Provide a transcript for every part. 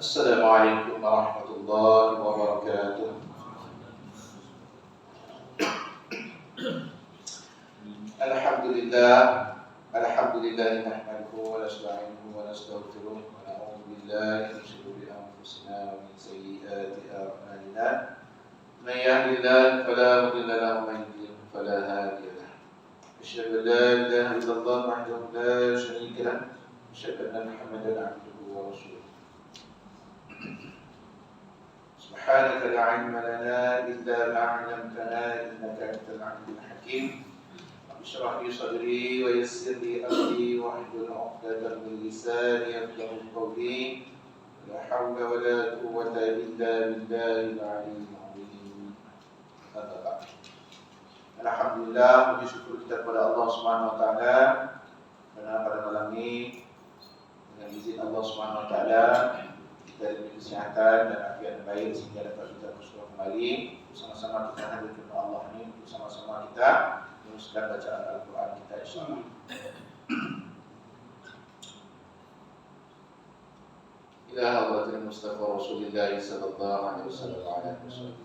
Assalamualaikum warahmatullahi wabarakatuh. Alhamdulillah nahmaduhu wa nasta'inuhu wa nastaghfiruh wa na'udzu billahi min shururi anfusina wa min sayyiati a'malina. Man yahdihillahu fala mudilla lahu wa man yudlil fala hadiya lahu. Asyhadu an la ilaha illallah wahdahu la syarika lahu wa asyhadu anna Muhammadan 'abduhu wa rasuluh. سبحانك لا علم لنا إلا ما علمتنا إنك أنت العليم الحكيم. اشرح لي صدري ويسر لي أمري واحلل عقدة من لساني يفقهوا قولي. لا حول ولا قوة إلا بالله العلي العظيم. Alhamdulillah, puji syukur kita kepada Allah Subhanahu wa taala karena pada malam ini dengan izin Allah Subhanahu wa taala kita diberi kesehatan dan afiat yang baik sehingga dapat kita bersyukur kembali bersama-sama kita hadir kepada Allah ini, bersama-sama kita meneruskan bacaan Al-Quran kita insyaallah. Ila hadratil Mustafa Rasulillah sallallahu alaihi wasallam wa ala alihi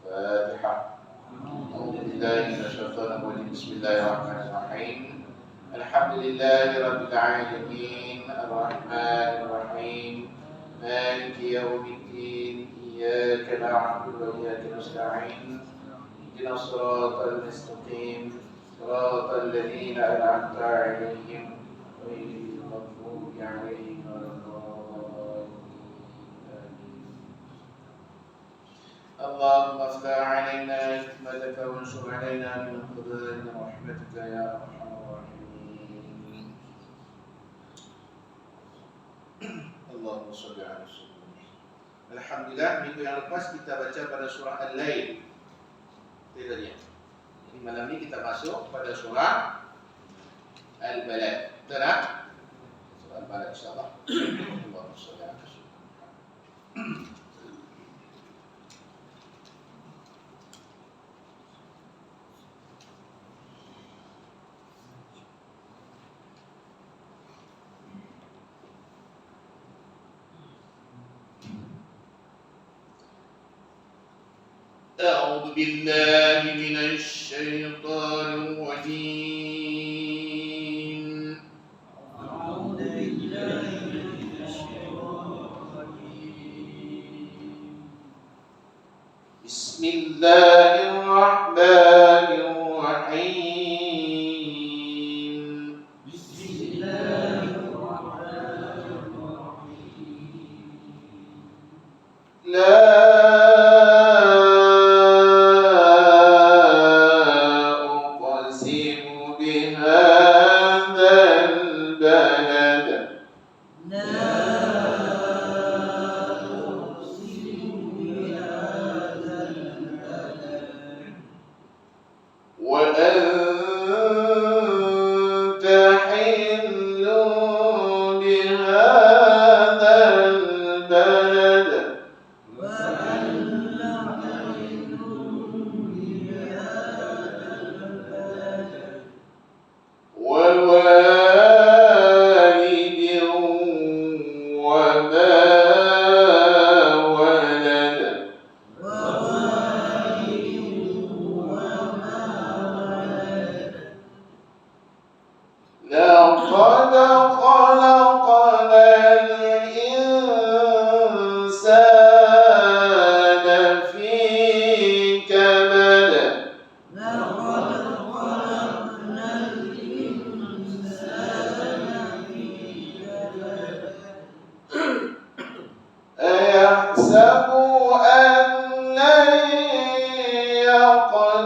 Al-Fatihah. A'udzu billahi minasyaitonir rajim. Bismillahirrahmanirrahim. Alhamdulillahi rabbil alamin. Ar-Rahmanir Rahim. Maliki yaumiddin. Iyyaka na'budu wa iyyaka nasta'in. Ihdinas siratal mustaqim. Siratal ladzina an'amta 'alaihim ghairil maghdubi 'alaihim waladdallin. Allahumma aftah 'alaina hikmataka wansur 'alaina min khaza'in rahmatika ya arhamar rahimin. Allahumma shalli 'ala sayyidina. Alhamdulillah, minggu yang lepas kita baca pada surah Al-Lail. Itu tadi. Jadi malam ini kita masuk pada surah Al-Balad. Betul tak? Surah Al-Balad insyaAllah. Allahumma shalli 'ala sayyidina. أعوذ بالله من الشيطان الرجيم. أعوذ بالله من الشيطان الرجيم. بسم الله الرحمن الرحيم. بسم الله الرحمن الرحيم. لا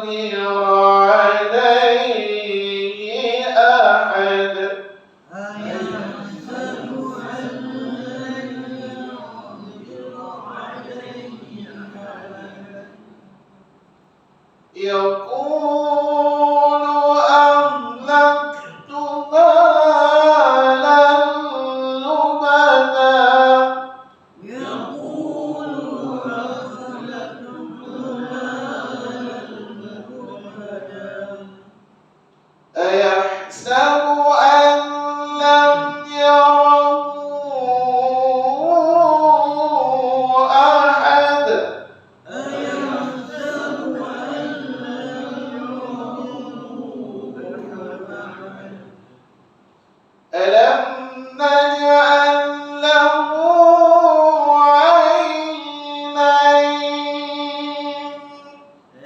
يقدر عليه أحد أيحسب أن لن يقدر عليه أحد يقول أهلكت مالا لبدا يقول أهلكت مالا لبدا أيحسب أن لم يره أحد أيحسب أن لم يره أحد ألم نجعل له عينين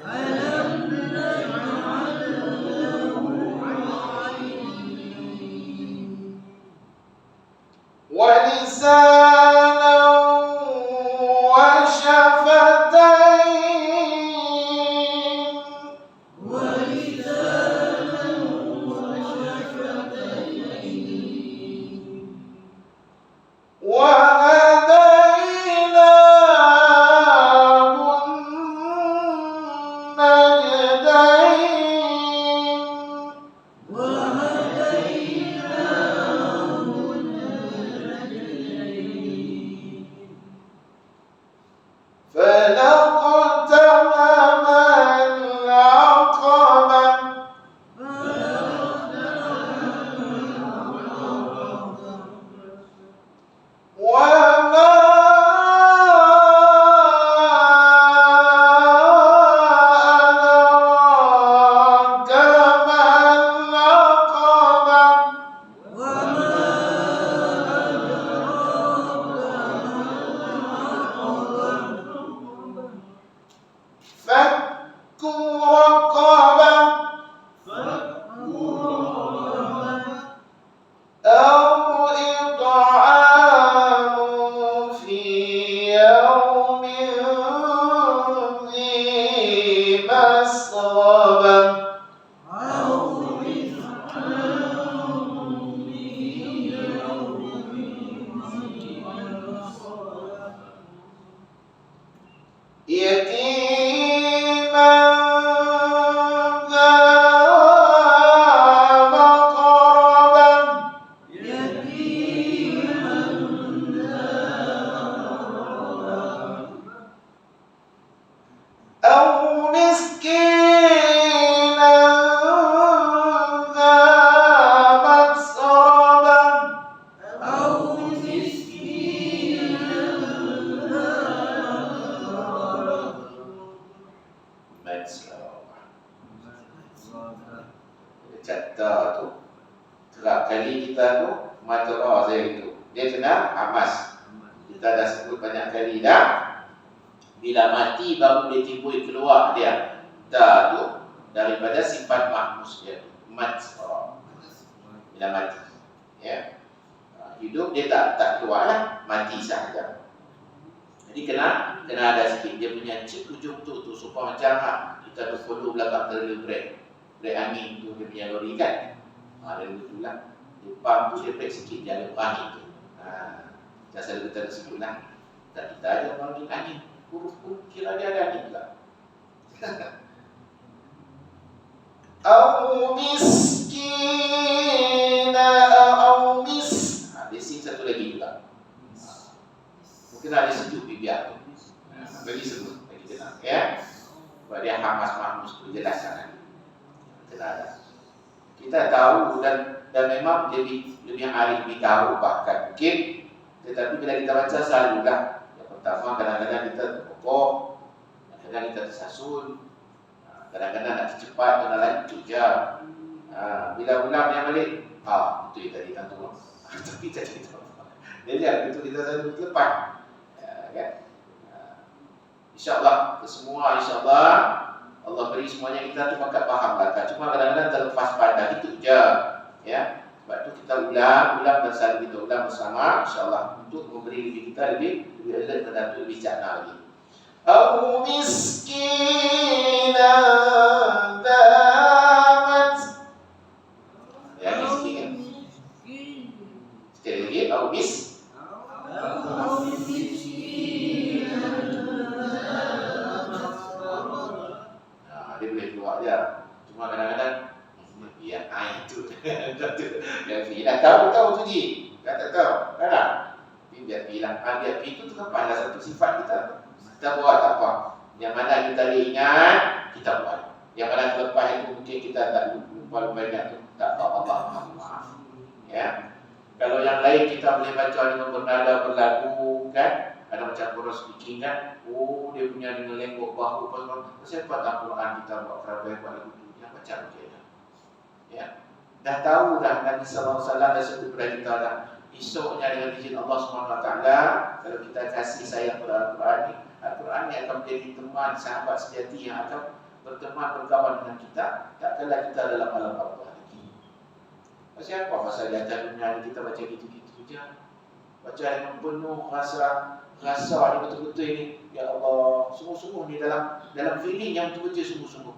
ألم نجعل له عينين ولسانا وشفتين ولسانا وشفتين وهديناه النجدين وهديناه النجدين فلاقتحم العقبة وما أدراك ما العقبة فك رقبة أو إطعام في يوم ذي مسغبة يتيما ذا مقربة أو مسكينا ذا مسربة Catat tu kerap kali kita tu mata saya itu dia kena hamas. Kita dah sebut banyak kali dah. Bila mati baru dia timbul keluar dia. Dah tu daripada sifat mahmus dia. Mat bila mati. Ya. Hidup dia tak keluar lah, mati sahaja. Jadi kena ada sikit dia punya cip ujung tu supaya macam kita tu follow belakang trailer brake angin tu dia punya lori kan. Dia tu lah. Dia pump tu dia brake sikit dia ada angin tu. Macam selalu kita sebut lah. Tak kita ada orang angin. Huruf kira dia ada angin juga. Au miskina au mis. Dia sing satu lagi juga. Mungkin ada sejuk bibiar tu. Bagi sebut lagi tenang ya. Sebab dia hamas mahmus tu jelas sangat. Kita tahu dan memang lebih arif lebih tahu bahkan mungkin, tetapi bila kita baca selalulah yang pertama kadang-kadang kita terpokok, kadang-kadang kita tersasul, kadang-kadang nak cepat kena lanjut je. Bila ulang yang balik, itu yang tadi tentu tapi tadi tu jadi itu kita selalu lepas kan. InsyaAllah semua insyaAllah Allah beri semuanya kita tu pakat faham belakang. Cuma kadang-kadang terlepas pandang itu je ya. Sebab tu kita ulang dan selalu kita ulang bersama insyaAllah untuk memberi diri kita lebih alert dan lebih cakna lagi. Au miskina jawab je. Cuma kadang-kadang biar itu biar hilang. Tahu tu Ji. Tak tahu. Kan? Biar hilang. Biar itu terlepas satu sifat kita. Kita buat tak apa. Yang mana kita ingat, kita buat. Yang mana terlepas itu mungkin kita tak lupa banyak tu. Tak apa Allah maaf. Ya. Kalau yang lain kita boleh baca dengan bernada berlagu kan. Ada macam chorus speaking kan. Oh, dia punya dengan lenggok bahu apa. Saya buat Al-Quran kita buat kerabat buat lagu tu. Yang macam dia. Ya. Dah tahu dah Nabi sallallahu alaihi wasallam dah sebut kepada kita dah. Esoknya dengan izin Allah Subhanahu wa taala, kalau kita kasih sayang pada Al-Quran ni, Al-Quran ni akan menjadi teman sahabat sejati yang akan berteman berkawan dengan kita tak kala kita dalam alam Allah lagi. Pasal apa? Pasal di atas dunia ni kita baca gitu-gitu je. Baca dengan penuh rasa ni betul-betul ini. Ya Allah, sungguh-sungguh ni dalam feeling yang betul-betul sungguh-sungguh.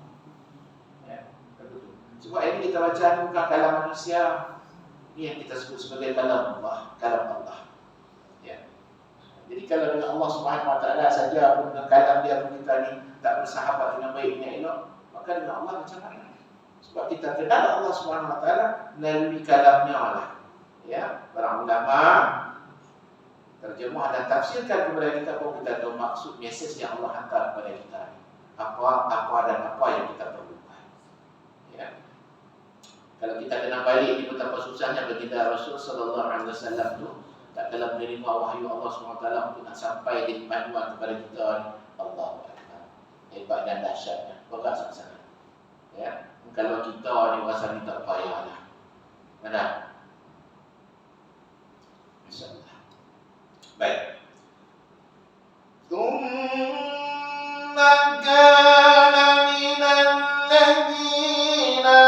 Ya, betul. Sebab ini kita baca ni bukan kalam manusia. Ini yang kita sebut sebagai kalam Allah, Ya. Jadi kalau dengan Allah Subhanahu wa taala saja pun dengan kalam dia pun kita ni tak bersahabat dengan baik dengan elok, maka dengan Allah macam mana? Sebab kita kenal Allah Subhanahu wa taala melalui kalamnya lah. Ya, para ulama terjemah dan tafsirkan kepada kita pun kita tahu maksud mesej yang Allah hantar kepada kita. Apa dan apa yang kita perlukan. Ya. Kalau kita kena balik ni betapa susahnya baginda Rasul sallallahu alaihi wasallam tu tak dalam menerima wahyu Allah SWT untuk nak sampai di panduan kepada kita ni. Allahu Akbar. Hebat dan dahsyatnya. Berat sangat. Ya. Kalau kita ni rasa ni tak payahlah. Mana? Insya-Allah. Baik. Tsumma kana minal ladzina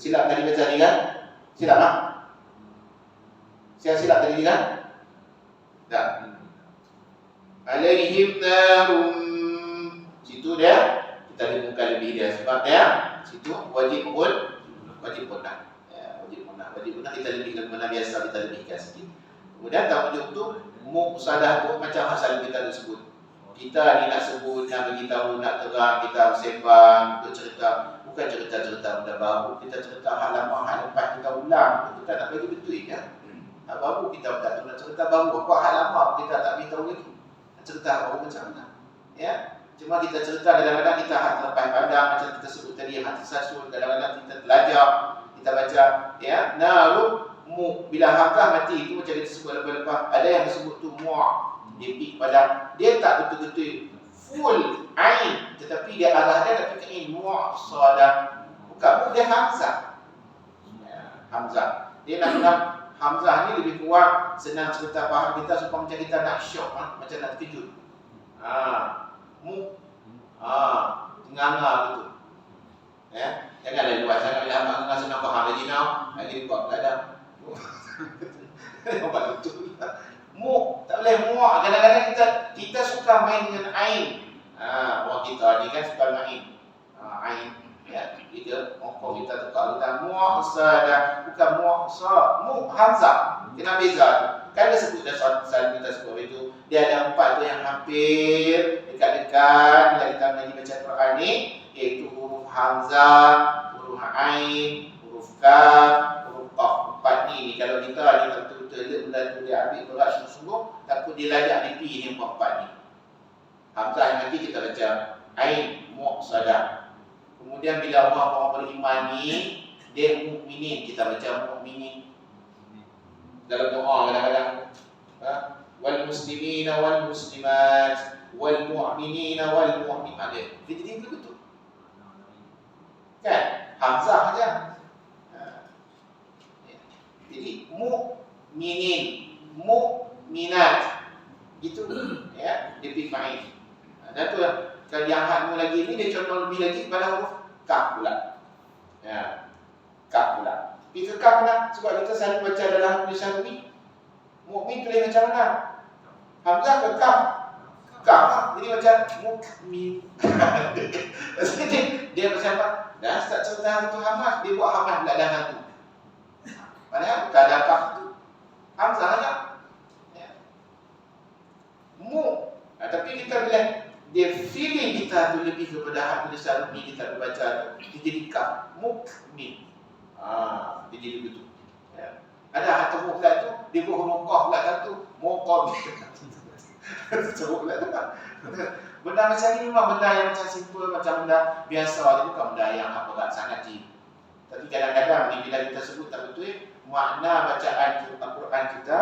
silap tadi baca ni kan? Silap tak? Saya silap tadi ni kan? Tak. Alaihim narum. Situ dia kita lihatkan lebih dia sebab dia situ wajib pun dah. Ya, wajib pun kita lebihkan mana biasa kita lebihkan sikit. Kemudian tajuk tu muqsadah tu macam asal kita sebut. Kita ni nak sebut, nak beritahu, nak terang, kita sembang untuk cerita. Bukan cerita-cerita benda baru. Kita cerita hal lama, hal lepas kita ulang. Kita tak bagi betul kan? Hal baru kita tak nak cerita baru. Apa hal lama kita tak beritahu lagi. Cerita baru macam mana? Ya. Cuma kita cerita kadang-kadang kita hati lepas pandang macam kita sebut tadi hati sasul. Kadang-kadang kita belajar, kita baca. Ya. Narum bila hakah mati itu macam kita sebut lepas-lepas. Ada yang disebut tu mu'ah. Dia pergi kepada, dia tak betul-betul full ain, tetapi dia arah dia tapi ke ain mu'sadah. Bukan dia hamzah. Hamzah. Dia nak Hamzah ni lebih kuat, senang cerita faham kita supaya macam kita nak syok, macam nak terkejut. Mu, nganga gitu. Ya, janganlah luas sangat lama dengan senang faham lagi now. Lagi kuat belada. Nampak betul. Mu, tak boleh muak. Kadang-kadang kita suka main dengan ain. Orang kita ni kan suka main. Ain. Ya, kita mokok kita tukar kita mu'sadah, bukan mu'sa, hamzah. Kena beza tu. Kan dia sebut dah soal kita sebut itu, dia ada 4 tu yang hampir dekat-dekat bila kita mengaji baca Quran ni, iaitu huruf hamzah, huruf ain, huruf kaf, huruf qaf. 4 ni kalau kita ni betul-betul benda tu dia ambil berat sungguh-sungguh, takut dia lajak di pi ni 4 ni. Hamzah yang nanti kita baca ain mu'sadah. Kemudian bila orang beriman ni, dia mukminin, kita baca mukminin. Dalam doa kadang-kadang wal muslimina wal muslimat wal mu'minina wal mu'minat. Jadi betul. Kan? Hamzah saja. Jadi mukminin, mukminat. Gitu ya, dia pilih main. Dan tu kalau yang hadmu lagi ni dia contoh lebih lagi pada huruf kaf pula. Ya. Kaf pula. Pergi ke kaf pula sebab kita selalu baca dalam tulisan ni. Mukmin tulis macam mana? Hamzah ke kaf? Kaf lah. Jadi macam mukmin. Jadi dia macam apa? Dan start cerita itu Hamas, dia buat Hamas pula dalam tu. Padahal bukan ada kaf tu. Hamzah saja. Ya. Tapi kita bila dia feeling kita tu lebih kepada hak tulisan ni kita baca tu, dia jadi kaf, mukmin. Dia jadi begitu. Ya. Ada hak huruf lah tu, dia buat huruf qaf lah tu, muqam. Ceruk lah tu kan. Benda macam ni memang benda yang macam simple, macam benda biasa, dia bukan benda yang apa berat sangat je. Tapi kadang-kadang ni bila kita sebut tak betul, makna bacaan Al-Quran kita,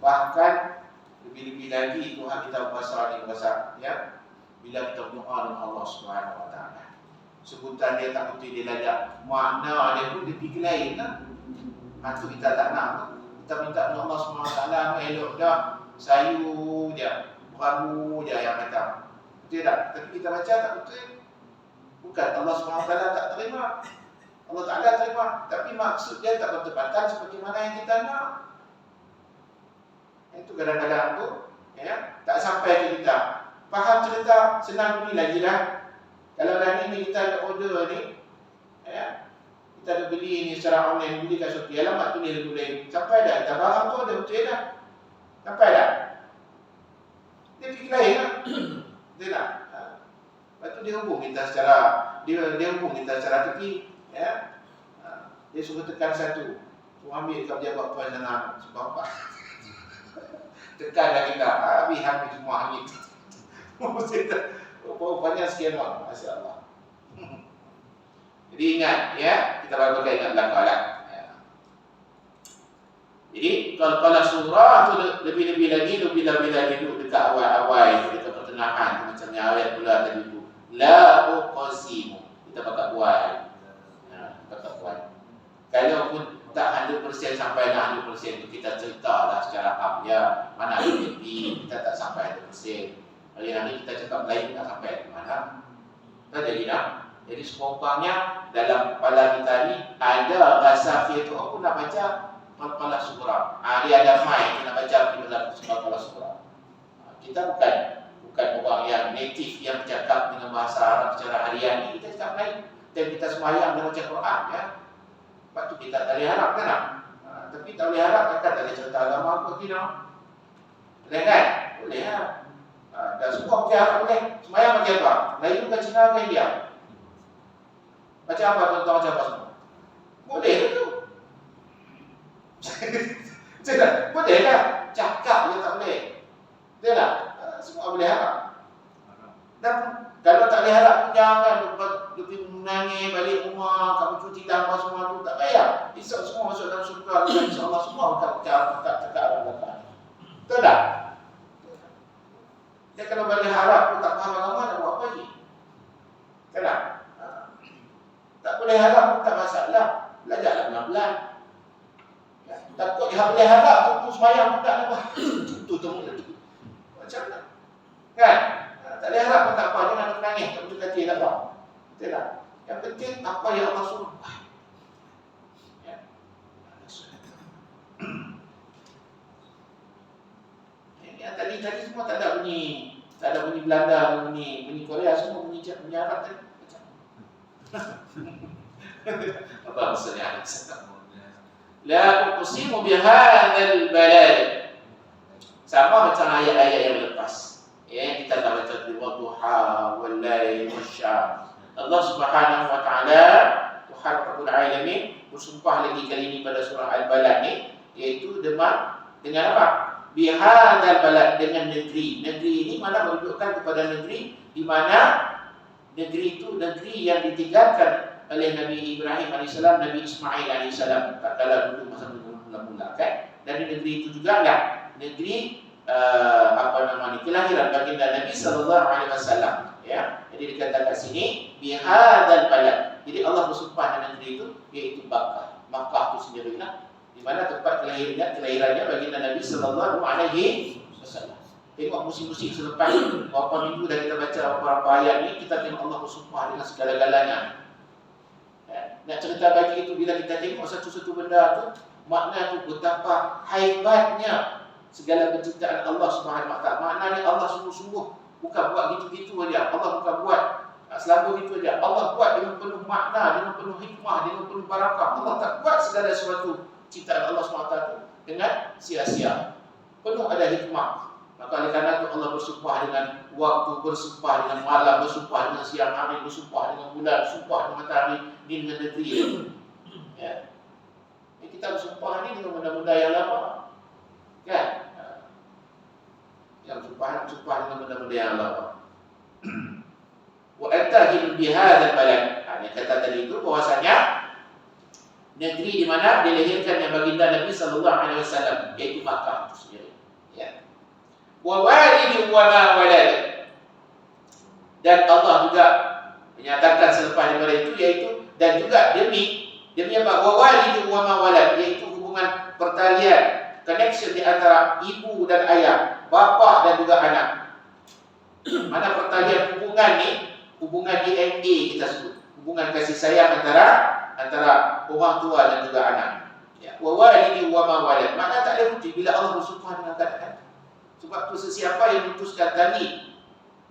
bahkan lebih-lebih lagi Tuhan kita berkuasa ni berkuasa, ya. Bila kita berdoa dengan Allah Subhanahu Wa Taala, sebutan dia tak betul dia lajak, makna dia pun dia fikir lain lah. Itu kita tak nak. Kita minta dengan Allah Subhanahu Wa Taala elok dah, sayu dia, beramu dia yang kata. Betul tak? Tapi kita baca tak betul. Bukan Allah Subhanahu Wa Taala tak terima. Allah Taala terima, tapi maksud dia tak bertepatan seperti mana yang kita nak. Itu kadang-kadang tu, ya, tak sampai ke kita. Faham cerita, senang beri lagi dah. Kalau dah ni kita ada order ni, ya, kita ada beli ni secara online, beli kat Shopee, alamat tu ni boleh. Sampai dah, kita barang tu ada betul dah. Sampai dah. Dia fikir lain lah. Dia nak. Lepas tu dia hubung kita secara, dia hubung kita secara tepi, ya. Dia suruh tekan satu. Suruh ambil dekat pejabat puan sana. Sebab apa? Tekanlah kita. Habis semua ambil. Rupanya sekian orang. Masya Allah. Jadi ingat, ya, kita baru ingat belakang lah. Ya. Jadi kalau surah tu lebih-lebih lagi, bila duduk dekat awal-awal, dekat pertengahan, macam yang ayat pula tadi tu, la uqsimu, kita pakai buat. Pakai buat. Kalau pun tak 100% sampai dah 100% tu kita cerita dah secara am, ya, mana ada lebih, kita tak sampai 100%. Hari-hari kita cakap Melayu tak sampai ke mana. Tak jadi dah. Jadi sepompangnya dalam kepala kita ni ada rasa fear tu, aku nak baca Al-Qalah surah. Dia ada mic, kita nak baca Al-Qalah surah. Kita bukan orang yang native yang bercakap dengan bahasa Arab secara harian ni. Kita cakap Melayu. Dan kita sembahyang dan baca Quran, ya. Sebab tu kita tak boleh harap kan? Tapi tak boleh harap kan tak boleh cerita agama apa tidak. Boleh kan? Boleh lah. Dan semua pakai Arab boleh. Sembahyang pakai apa? Melayu ke Cina ke India? Baca apa? Tuan-tuan baca apa semua? Boleh tu. Boleh lah. Cakap je tak boleh. Betul tak? Semua boleh harap. Dan kalau tak boleh harap pun jangan lebih menangis balik rumah, kamu cuti tanpa semua tu tak payah. Esok semua masuk dalam syurga, insya-Allah semua cakap Allah. Betul tak? Dia kalau balik harap pun tak faham agama, nak buat apa lagi? Kan tak? Tak boleh harap pun tak masalah. Belajarlah pelan-pelan. Takut dia boleh harap tu pun sembahyang pun tak nampak. Itu tu macam mana? Kan? Tak boleh harap pun tak apa, jangan nak menangis, tak betul kata tak apa. Betul tak? Yang penting apa yang Allah suruh. Ya. Yang tadi semua tak ada bunyi Belanda, bunyi Korea, semua bunyi Arab tadi. Apa maksudnya? La uqsimu bihadzal balad. Sama macam ayat-ayat yang lepas. Ya, kita dah baca wadduha wal lail wasyam. Allah Subhanahu wa taala, Tuhan Rabbul Alamin, bersumpah lagi kali ini pada surah Al-Balad ni, iaitu dengan apa? Bihadzal balad, dengan negeri. Negeri ini mana menunjukkan kepada negeri di mana negeri itu negeri yang ditinggalkan oleh Nabi Ibrahim AS, Nabi Ismail AS, tak kala dulu masa mula-mula kan. Dan di negeri itu juga lah negeri kelahiran baginda Nabi SAW. Ya, jadi dikatakan sini bihadzal balad. Jadi Allah bersumpah dengan negeri itu, iaitu Makkah. Makkah itu sendirilah di mana tempat kelahirannya baginda Nabi SAW. Tengok musim-musim selepas berapa minggu dah kita baca beberapa ayat ni, kita tengok Allah bersumpah dengan segala-galanya. Nak cerita bagi itu, bila kita tengok satu-satu benda tu, makna tu betapa hebatnya segala penciptaan Allah Subhanahu wa taala. Maknanya Allah sungguh-sungguh bukan buat gitu-gitu aja. Allah bukan buat selalu gitu aja. Allah buat dengan penuh makna, dengan penuh hikmah, dengan penuh barakah. Allah tak buat segala sesuatu ciptaan Allah Subhanahu wa taala dengan sia-sia. Penuh ada hikmah. Maka oleh kerana itu Allah bersumpah dengan waktu, bersumpah dengan malam, bersumpah dengan siang hari, bersumpah dengan bulan, bersumpah dengan matahari, dengan negeri. Ya. Kita bersumpah ni dengan benda-benda yang lama. Kan? Yang bersumpah dengan benda-benda yang lama. Wa antahil bihadzal balad. Yang kata tadi itu bahwasanya negeri di mana dilahirkan yang baginda Nabi SAW, iaitu Makkah itu sendiri. Ya. Wa walidin wa ma walad. Dan Allah juga menyatakan selepas daripada itu, iaitu dan juga demi apa? Wa walidin wa ma walad, iaitu hubungan pertalian, connection di antara ibu dan ayah, bapa dan juga anak. Mana pertalian hubungan ni? Hubungan DNA kita sebut. Hubungan kasih sayang antara orang tua dan juga anak. Ya. Wa walidin wa ma walad. Mana tak ada bukti bila Allah bersumpah dengan kata-kata. Sebab tu sesiapa yang memutuskan tali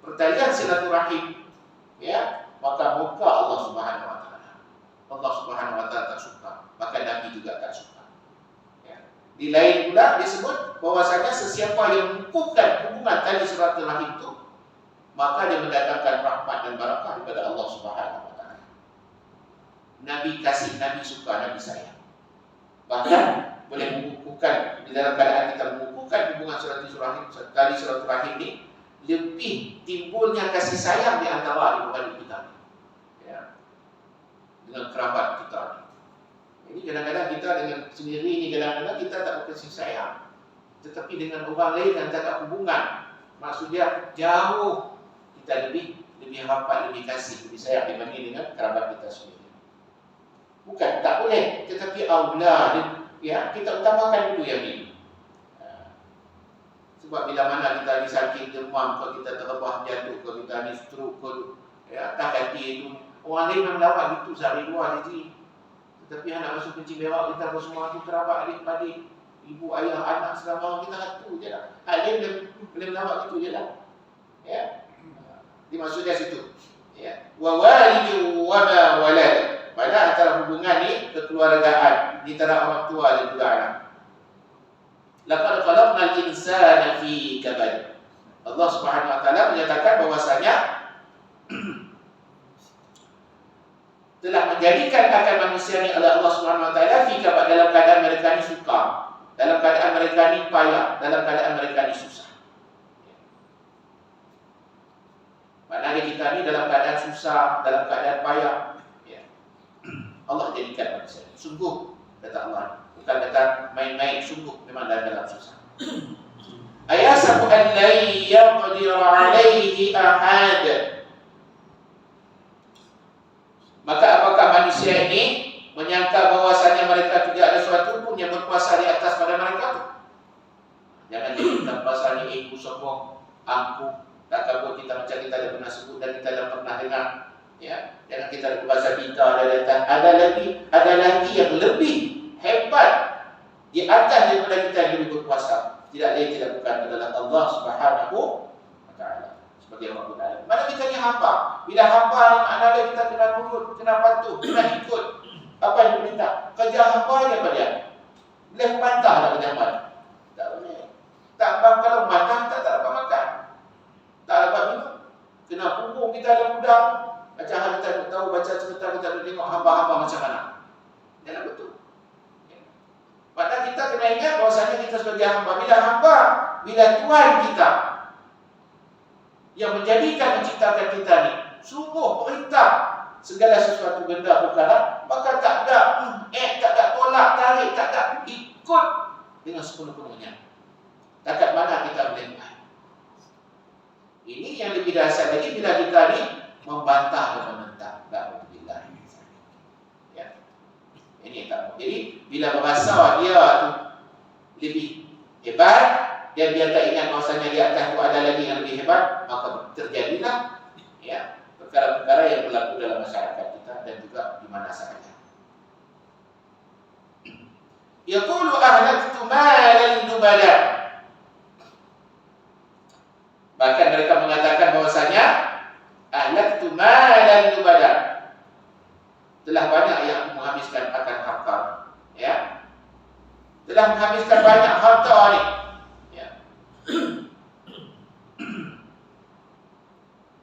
pertalian silaturahim, ya, maka murka Allah Subhanahu wa taala. Allah Subhanahu wa taala tak suka, maka Nabi juga tak suka. Ya. Di lain pula disebut bahwasanya sesiapa yang mengukuhkan hubungan tali silaturahim itu, maka dia mendatangkan rahmat dan barakah daripada Allah Subhanahu wa taala. Nabi kasih, Nabi suka, Nabi sayang. Bahkan boleh mengukuhkan, dalam keadaan kita mengukuhkan hubungan tali silaturahim ini, lebih timbulnya kasih sayang di antara ibu-ibu kita, ya, dengan kerabat kita. Jadi kadang-kadang kita dengan sendiri ini, kadang-kadang kita tak berkasih sayang, tetapi dengan orang lain yang tak ada hubungan, maksudnya jauh, kita lebih rapat, lebih kasih, lebih sayang dibanding dengan kerabat kita sendiri. Bukan tak boleh, tetapi Allah, ya, kita utamakan dulu yang ini. Sebab bila mana kita disakit, demam, kalau kita terbah jatuh, kalau kita ni stroke, ya, tak hati itu, orang lain memang lawak gitu sehari dua jadi. Tetapi anak masuk kencing bewak, kita semua tu kerabat, adik-adik, ibu, ayah, anak, selama kita satu je lah. Dia boleh lawak gitu je lah. Ya. Dimaksudnya situ. Ya. Wa walidin wa ma walad. Pada antara hubungan ni kekeluargaan di antara orang tua dan juga anak. Laqad khalaqnal insana fi kabad. Allah Subhanahu wa taala menyatakan bahwasanya telah menjadikan akan manusia ni oleh Allah Subhanahu wa taala fi kabad, dalam keadaan mereka ni suka, dalam keadaan mereka ni payah, dalam keadaan mereka ni susah. Maknanya kita ni dalam keadaan susah, dalam keadaan payah, Allah jadikan manusia. Sungguh, kata Allah, bukan kata main-main, sungguh memang dalam susah. Ayasabu an la yaqdir alaihi ahad. Maka apakah manusia ini menyangka bahwasanya mereka tidak ada suatu pun pun yang berkuasa di atas pada mereka tu. Jangan jadi kita bahasa ni aku sombong, aku tak kabut kita macam kita dah pernah sebut dan kita dah pernah dengar. Ya, jangan kita bahasa kita ada lagi yang lebih hebat di atas daripada kita yang lebih berkuasa. Tidak lain tidak bukan adalah Allah Subhanahu wa taala. Sebagai Rabbul Alamin. Mana kita ni hamba. Bila hamba ni maknanya kita kena nurut, kena patuh, kena ikut apa yang diperintah. Kerja hamba dia apa dia? Boleh membantah tak kerja hamba? Tak boleh. Tak kalau makan tak dapat makan. Tak dapat minum. Kena punggung kita dalam gudang. Macam hal kita tahu baca cerita kita tengok hamba-hamba macam mana. Jangan betul. Padahal kita kena ingat bahawasanya kita sebagai hamba. Bila Tuhan kita yang menjadikan menciptakan kita ni sungguh perintah segala sesuatu benda perkara, maka tak ada tak ada tolak tarik, tak ada ikut dengan sepenuh-penuhnya. Takat mana kita boleh buat. Ini yang lebih dahsyat lagi bila kita ni membantah dan menentang. Alhamdulillah. Ya. Ini tak. Jadi bila berasa dia tu lebih hebat dan dia tak ingat bahawasanya di atas tu ada lagi yang lebih hebat, maka terjadilah ya perkara-perkara yang berlaku dalam masyarakat kita dan juga di mana sahaja. Yaqulu ahlaktu malan nubala. Bahkan mereka mengatakan bahawasanya ahlaktu malan nubala. Telah banyak yang menghabiskan akan harta, ya. Telah menghabiskan banyak harta ni. Ya.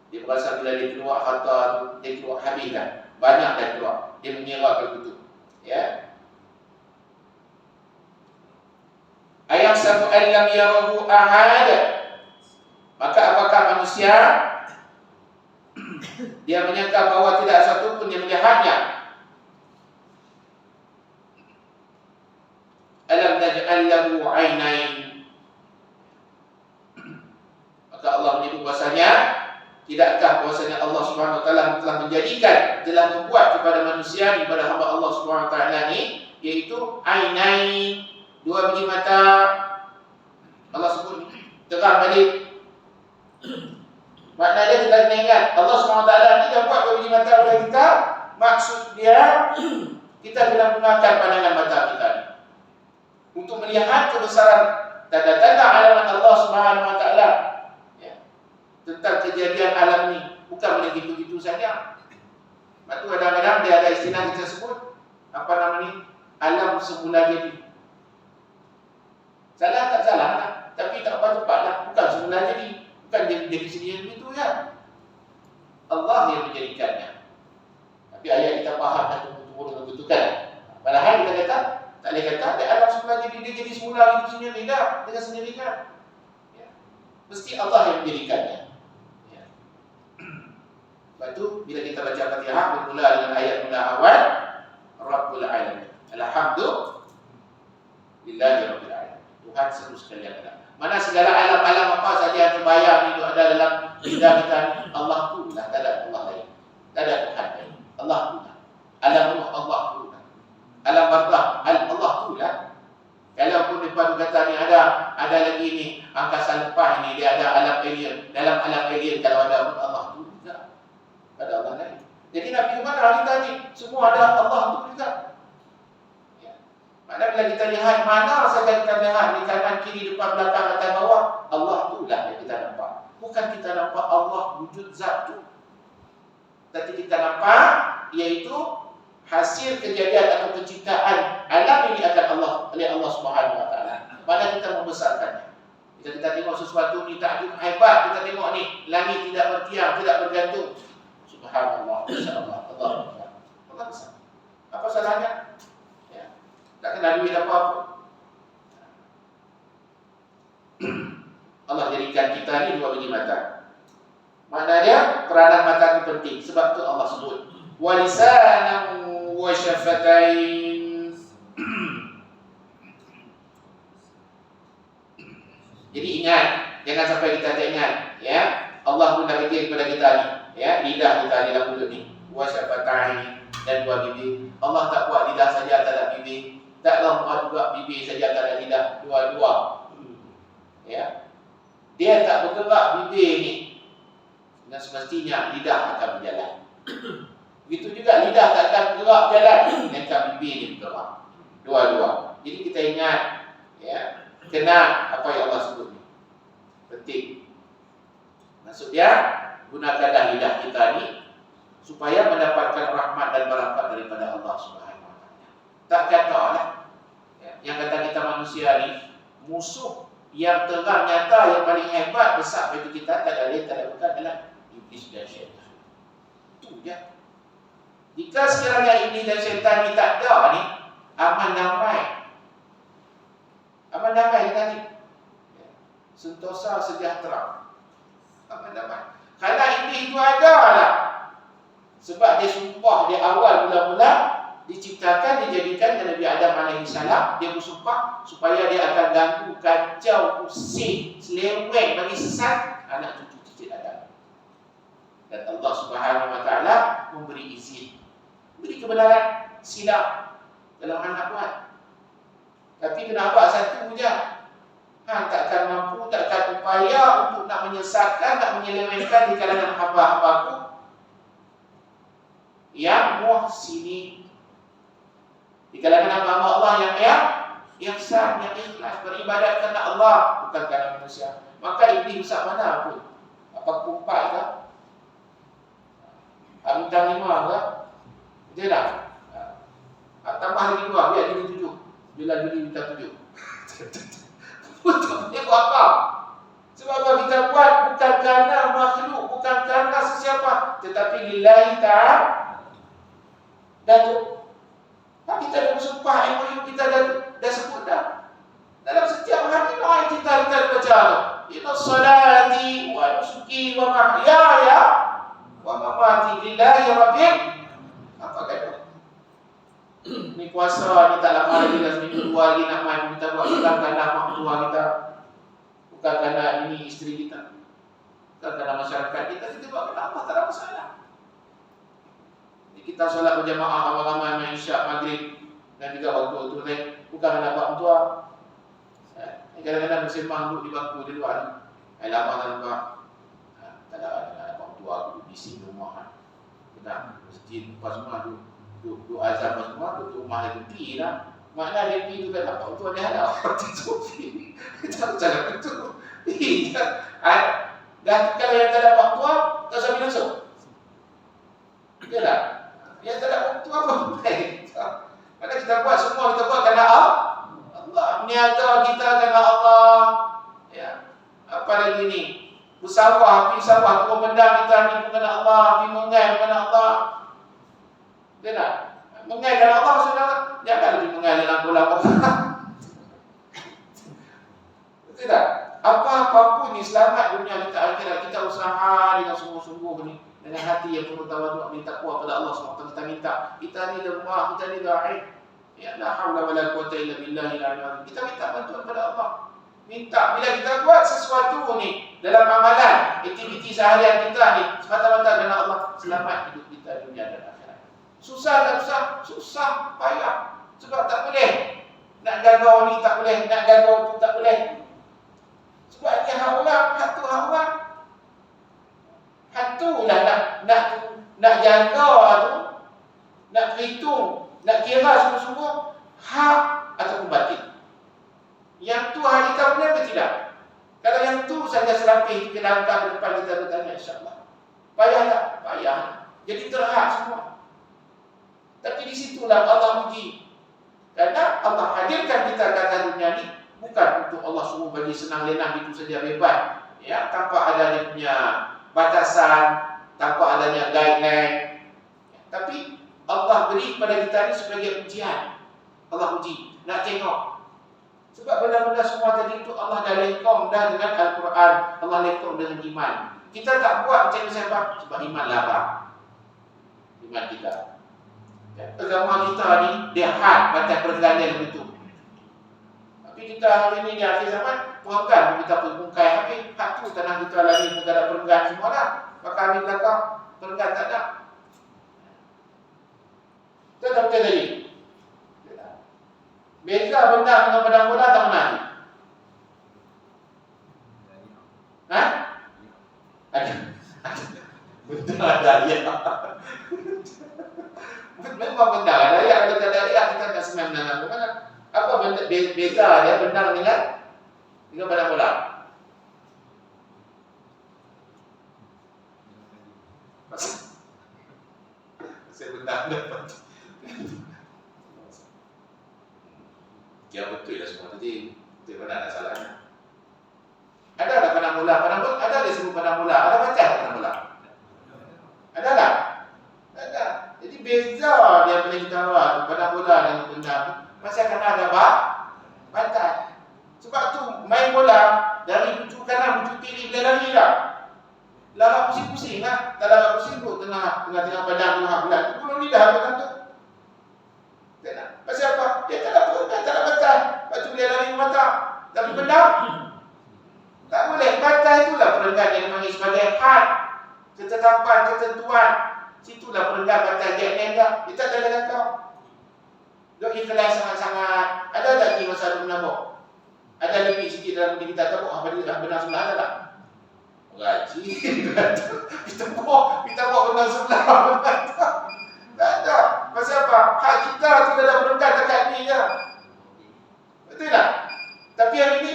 Dia berasa bila dia keluar harta tu, dia keluar habis dah. Banyak dah keluar. Dia mengira begitu. Ya. Ayahsabu an lam yarahu ahad. Maka apakah manusia dia menyangka bahawa tidak satu pun yang melihatnya. Alam naj'al lahu 'ainain. Maka Allah menyebut bahasanya, tidakkah bahasanya Allah Subhanahu wa taala telah menjadikan, telah membuat kepada manusia, kepada hamba Allah Subhanahu wa taala ni, iaitu 'ainain, dua biji mata. Allah sebut terang balik. Maknanya kita kena ingat Allah SWT ni dah buat dua biji mata pada kita. Maksud dia kita kena gunakan pandangan mata kita ni untuk melihat kebesaran tanda-tanda alamat Allah SWT ya, tentang kejadian alam ni. Bukan boleh gitu-gitu saja. Lepas tu kadang-kadang dia ada istilah kita sebut apa nama ni, alam semula jadi. Salah tak salah lah, tapi tak apa tepat lah. Bukan semula jadi. Bukan dia menjadi sendiri begitu ya. Allah yang menjadikannya. Tapi ayat kita faham dan turun membutuhkan. Padahal kita kata, tak boleh kata dia alam semula jadi, dia jadi semula itu sendiri. Tak, dengan sendirinya ya. Mesti Allah yang menjadikannya ya. Lepas tu bila kita baca Fatihah bermula dengan ayat mula awal Rabbul Alamin. Alhamdulillahi Rabbil Alamin. Tuhan seluruh sekalian alam. Mana segala alam-alam apa saja yang terbayang itu ada dalam lidah kita ni, Allah tu lah, tak ada Allah lain. Tak ada Tuhan lain. Allah tu lah. Alam ruh Allah tu lah. Alam barzah Allah tu lah. Kalau pun depan kata ni ada lagi ni angkasa lepas ni, dia ada alam alien. Dalam alam alien kalau ada pun Allah tu juga. Tak ada Allah lain. Jadi Nabi Umar hari tadi semua ada Allah tu juga. Maknanya bila kita lihat mana saja kita lihat di kanan, kiri, depan, belakang, atas, bawah, Allah tu lah yang kita nampak. Bukan kita nampak Allah wujud zat tu. Tapi kita nampak iaitu hasil kejadian atau penciptaan alam ini akan Allah oleh Allah Subhanahu wa taala. Mana kita membesarkannya. Kita tengok sesuatu ni takjub hebat, kita tengok ni langit tidak bertiang, tidak bergantung. Subhanallah, masyaallah, Allah besar. Apa salahnya? Tak kena duit apa-apa. Allah jadikan kita ni dua biji mata. Maknanya peranan mata itu penting. Sebab tu Allah sebut walisanan wa syafatain. Jadi ingat, jangan sampai kita tak ingat ya. Allah pun dah bagi kepada kita ni ya, lidah kita di dalam mulut ni, wa syafatain dan dua bibir. Allah tak buat lidah saja, tak ada bibir. taklah muat juga bibir saja, tak ada lidah, dua-dua. Ya. Dia tak bergerak bibir ni, dan semestinya lidah akan berjalan. Begitu juga lidah tak akan bergerak berjalan, melainkan bibir ni bergerak. Dua-dua. Jadi kita ingat, ya, kenal apa yang Allah sebut ni. Penting. Maksud dia, gunakanlah lidah kita ni supaya mendapatkan rahmat dan barakat daripada Allah Subhanahu Wa Taala. Tak katalah, ya, yang kata kita manusia ni musuh yang terang nyata, yang paling hebat besar bagi kita, tak ada lain, tak ada bukan adalah iblis dan syaitan. Itu je. Jika sekiranya iblis dan syaitan ni tak ada ni, aman damai. Aman damai kita ni, ya, sentosa sejahtera. Aman damai. Kerana iblis itu ada lah. Sebab dia sumpah di awal mula-mula diciptakan, dijadikan Nabi Adam AS, dia bersumpah supaya dia akan ganggu, kacau, usik, seleweng, bagi sesat anak cucu cicit Adam. Dan Allah Subhanahu Wa Taala memberi izin, beri kebenaran, silap dalam anak buat. Tapi kena buat satu je. Takkan mampu, takkan upaya untuk nak menyesatkan, nak menyelewengkan di kalangan hamba-hambaku yang muhsinin, di kalangan hamba-hamba Allah yang ihsan, yang ikhlas, beribadat kerana Allah, bukan kerana manusia. Maka iblis besar mana pun, apa kumpat ke, bintang 5 ke, dia dah tambah lagi 2, biar jadi 7. Bila jadi bintang 7. Untuk dia buat apa? Sebab apa kita buat bukan kerana makhluk, bukan kerana sesiapa, tetapi lillahi ta'ala. Datuk, kita dah bersumpah, MOU kita dah sebut dah. Dalam setiap hari doa kita baca, inna salati wa nusuki wa mahyaya wa mamati lillahi rabbil. Apa kata? Ni puasa ni tak lama lagi, dah seminggu 2 lagi nak main. Kita buat bukan kerana mak tua kita, bukan kerana ini isteri kita, bukan kerana masyarakat kita. Kita buat kerana Allah, tak ada masalah. Kita solat berjamaah ramai-ramai main isyak, maghrib dan juga waktu-waktu lain, bukan kerana mak tua. Kadang-kadang bersembang duduk di bangku di luar ni, lama tak nampak. Tak ada mak tua duduk di sini rumah. Kita masjid lepas semua duduk azam semua, duduk rumah lagi tepi lah. Makna dia pergi tu kan nampak tu ada hal orang tepi. Kita jangan betul. Dan kalau yang tak ada mak tua, tak sambil langsung. Dia tak? Yang tak ada mak tua apa baik. Mana kita buat semua, kita buat kerana Allah. Niaga kita kerana Allah. Ya. Apa lagi ni? Bersawah, api sawah, turun benda kita ni pun kerana Allah, api mengai kerana Allah. Dia tak? Mengai kerana Allah, saudara. Jangan lebih mengai dalam bola orang. Tidak. Apa-apapun ni, selamat dunia kita akhirat, kita usaha dengan sungguh-sungguh ni, dengan hati yang penuh tawaduk, minta kuat pada Allah SWT. Kita minta, kita ni lemah, kita ni dhaif. Ya la haula wala quwwata illa billahil aliyyil. Kita minta bantuan pada Allah. Minta bila kita buat sesuatu ni dalam amalan, aktiviti seharian kita ni semata-mata kerana Allah, selamat hidup kita dunia dan akhirat. Susah tak susah? Susah, payah. Sebab tak boleh nak gagau ni, tak boleh nak gagau tu, tak boleh. Sebab dia hak orang, hantu hak orang. Hantulah nak jaga tu, nak berhitung, nak kira sungguh-sungguh hak ataupun batin. Yang tu hak kita benar ke tidak? Kalau yang tu saja selapih kita langkah ke depan, kita bertanya, insya-Allah. Payah tak? Payah. Jadi terhad semua. Tapi di situlah Allah uji. Karena Allah hadirkan kita ke atas dunia ni bukan untuk Allah suruh bagi senang lenang itu saja bebas. Ya, tanpa ada dia punya batasan, tanpa adanya guideline. Ya, tapi Allah beri kepada kita ni sebagai ujian. Allah uji, nak tengok. Sebab benda-benda semua tadi itu Allah dah lekong dah dengan Al-Quran, Allah lekong dengan iman. Kita tak buat macam ni sebab iman lapar. Iman kita. Agama kita ni dia had batas pergaulan begitu. Tapi kita hari ni di akhir zaman pergaulan kita pungkai habis. Hak tu tanah kita lagi negara pergaulan semua dah. Maka ambil belakang pergaulan tak ada. Kita tak betul tadi. Beza benda dengan pedang bola tak mana ni? Ha? Ada. Benda ada ya. Memang benda ada ya, kalau tak ada ya kita tak senang dengan apa. Apa benda beza dia benda dengan pedang bola? Saya benda dapat. Ya betul lah semua tadi. Betul mana ada salahnya. Ada tak pedang bola? Pedang bola ada disebut pedang bola. Ada baca tak pedang bola? Ada tak? Ada. Jadi beza dia boleh kita buat pedang bola dengan benda masih akan ada batas. Sebab tu main bola dari hujung kanan hujung kiri boleh lari tak? Lari pusing-pusing lah. Tak lari pusing tu tengah pedang tengah bulan. Bunuh lidah apa tu? Pasal apa? Dia tak ada peringkat, tak ada batas. Lepas tu boleh lari mata. Tapi benda tak boleh. Batas itulah peringkat yang dipanggil sebagai had, ketetapan, ketentuan. Situlah peringkat batas guideline dah. Dia tak ada kata. Dok ikhlas sangat-sangat. Ada tak di masa tu menambah? Ada lebih sikit dalam diri kita tahu apa dia benar sebelah ada tak? Gaji. Kita buat benar sebelah. Tak ada. Pasal apa? Hak kita tu dah ada peringkat dekat ni je. Betul tak? Tapi hari ni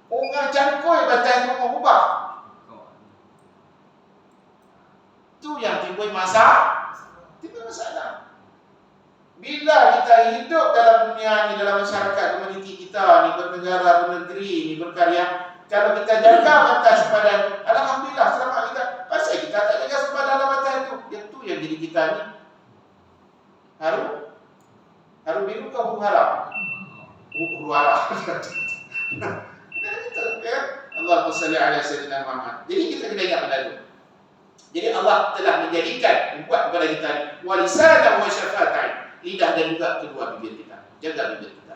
orang cangkoi batas tu orang ubah. Tu yang timbul masalah. Bila kita hidup dalam dunia ni, dalam masyarakat komuniti kita ni, bernegara, bernegeri ni, berkarya, kalau kita jaga batas sempadan, alhamdulillah selamat kita. Pasal kita tak jaga sempadan dalam batas tu. Itu yang jadi kita ni harum biru ke huru hara? Huru hara. Ya. Allahumma salli ala sayyidina Muhammad. Jadi kita kena ingat benda itu. Jadi Allah telah menjadikan, membuat kepada kita walisanan wa syafatan, lidah dan juga kedua bibir kita. Jaga bibir kita.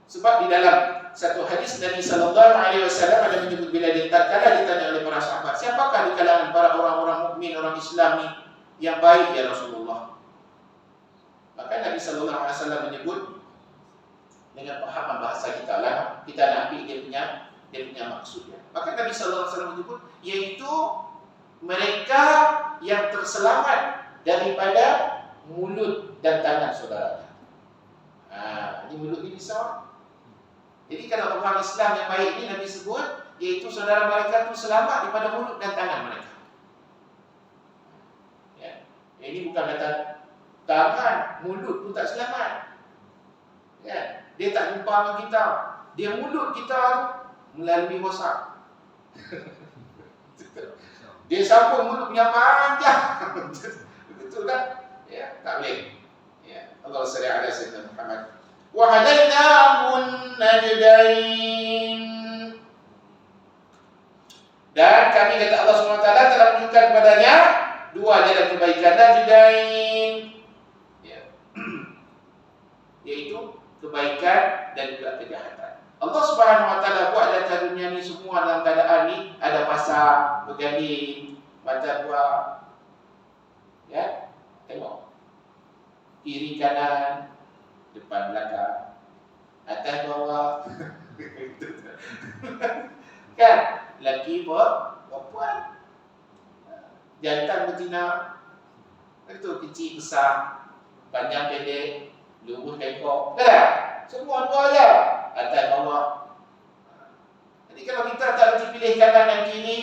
Sebab di dalam satu hadis Nabi sallallahu alaihi wasallam ada menyebut bila tatkala ditanya oleh para sahabat, siapakah di kalangan para orang-orang mukmin, orang Islam ni yang baik ya Rasulullah? Maka Nabi sallallahu alaihi wasallam menyebut dengan pahaman bahasa kita lah, kita nak ambil dia punya maksudnya. Maka Nabi sallallahu alaihi wasallam menyebut iaitu mereka yang terselamat daripada mulut dan tangan saudaranya. Ini mulut ni bisa. Jadi kalau orang Islam yang baik ini Nabi sebut iaitu saudara mereka itu selamat daripada mulut dan tangan mereka. Ya. Ini bukan kata tangan, mulut pun tak selamat. Ya. Dia tak jumpa dengan kita. Dia mulut kita melalui WhatsApp. Dia sambung mulut punya panjang. Betul tak? Ya, tak boleh. Ya, Allah salli ala sayyidina Muhammad. Wa hadainahun najdain. Dan kami kata Allah SWT telah menunjukkan kepadanya dua jalan kebaikan najdain. Ya. Yaitu kebaikan dan juga kejahatan. Allah Subhanahu wa taala buat dalam dunia ni semua dalam keadaan ni ada pasar, berganding, mata dua. Ya, tengok. Kiri kanan, depan belakang, atas bawah. Kan? Lelaki perempuan. Jantan betina. Itu kecil besar, panjang pendek, lurus bengkok. Kan? Semua dua je. Atas bawah. Jadi kalau kita tak boleh pilih kanan dan kiri,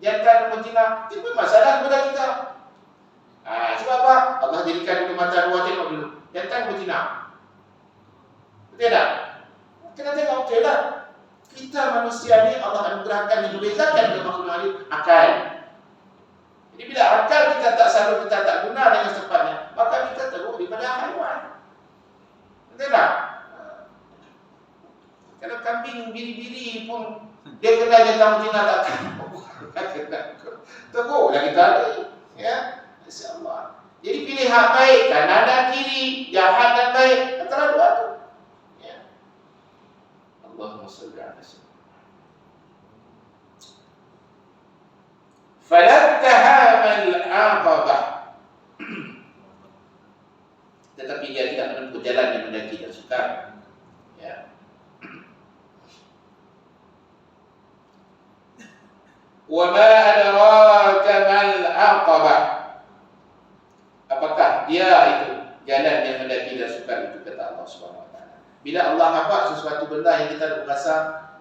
jantan dan betina, timbul masalah kepada kita. Sebab apa? Allah jadikan dulu mata dua, tengok dulu. Jantan betina. Betul tak? Kena tengok betul lah. Kita manusia ni Allah anugerahkan yang membezakan dengan makhluk lain akal. Jadi bila akal kita tak selalu kita tak guna dengan sepatnya, maka kita teruk daripada haiwan. Betul tak? Kalau kambing biri-biri pun dia kena jantan betina tak kena. Teruklah kita ni. Ya. Insya-Allah. Jadi pilih hak baik, kanan dan kiri, jahat dan baik, antara dua tu. Ya. Allahumma shalli ala sayyidina. Falantahamal aqabah. tetapi dia tidak menempuh jalan yang mendaki dan sukar. Ya. Wa ma adraka mal aqabah. Apakah dia itu jalan yang mendaki dan sukar itu, kata Allah Subhanahu wa taala. Bila Allah nampak sesuatu benda yang kita rasa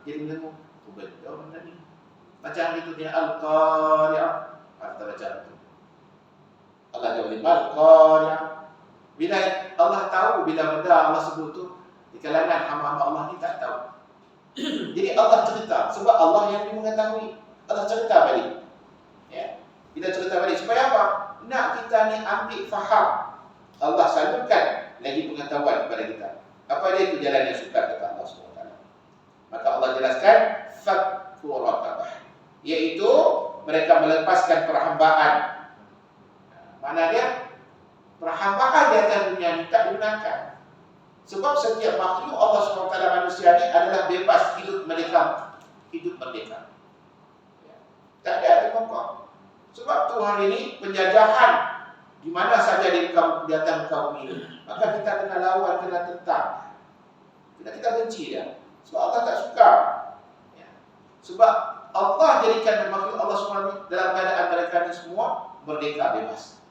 jadi menengok, benda ni macam itu dia al-qari'ah. Kita baca itu. Allah jawab al-qari'ah. Bila Allah tahu, bila benda Allah sebut tu di kalangan hamba-hamba Allah ni tak tahu. Jadi Allah cerita sebab Allah yang mengetahui. Allah cerita balik. Ya. Kita cerita balik supaya apa? Nak kita ni ambil faham. Allah salurkan lagi pengetahuan kepada kita. Apa dia itu jalan yang sukar, kata Allah SWT. Maka Allah jelaskan fakku raqabah, iaitu mereka melepaskan perhambaan. Mana dia? Perhambaan di atas dunia ini tak digunakan. Sebab setiap makhluk Allah SWT manusia ini adalah bebas hidup merdeka. Hidup merdeka. Tak ada tempat. Sebab tu hari ini penjajahan di mana saja di atas muka bumi ini, maka kita kena lawan, kena tentang. Kita benci dia. Sebab Allah tak suka. Ya. Sebab Allah jadikan makhluk Allah SWT dalam keadaan mereka ini semua merdeka, bebas.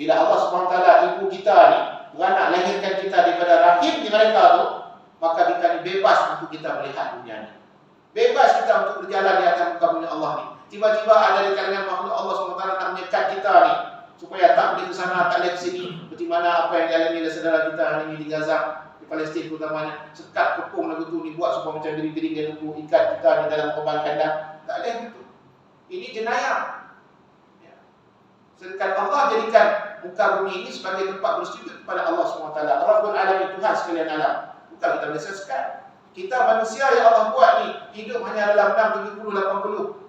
Bila Allah SWT, ibu kita ni beranak lahirkan kita daripada rahim di mereka tu, maka kita ni bebas untuk kita melihat dunia ni. Bebas kita untuk berjalan di atas muka bumi Allah ni. Tiba-tiba ada di kalangan makhluk Allah SWT nak menyekat kita ni, supaya tak boleh ke sana, tak boleh ke sini. Seperti mana apa yang dialami oleh saudara kita hari ini di Gaza, di Palestin terutamanya. Sekat kepung lagu tu ni, buat supaya macam gering-gering dia nunggu, ikat kita ni dalam korban kandang. Tak boleh begitu. Ini jenayah. Ya. Sedangkan Allah jadikan muka bumi ini sebagai tempat bersujud kepada Allah SWT, Rabbul Alamin, Tuhan sekalian alam. Bukan kita boleh sekat. Kita manusia yang Allah buat ni hidup hanya dalam 6, 70, 80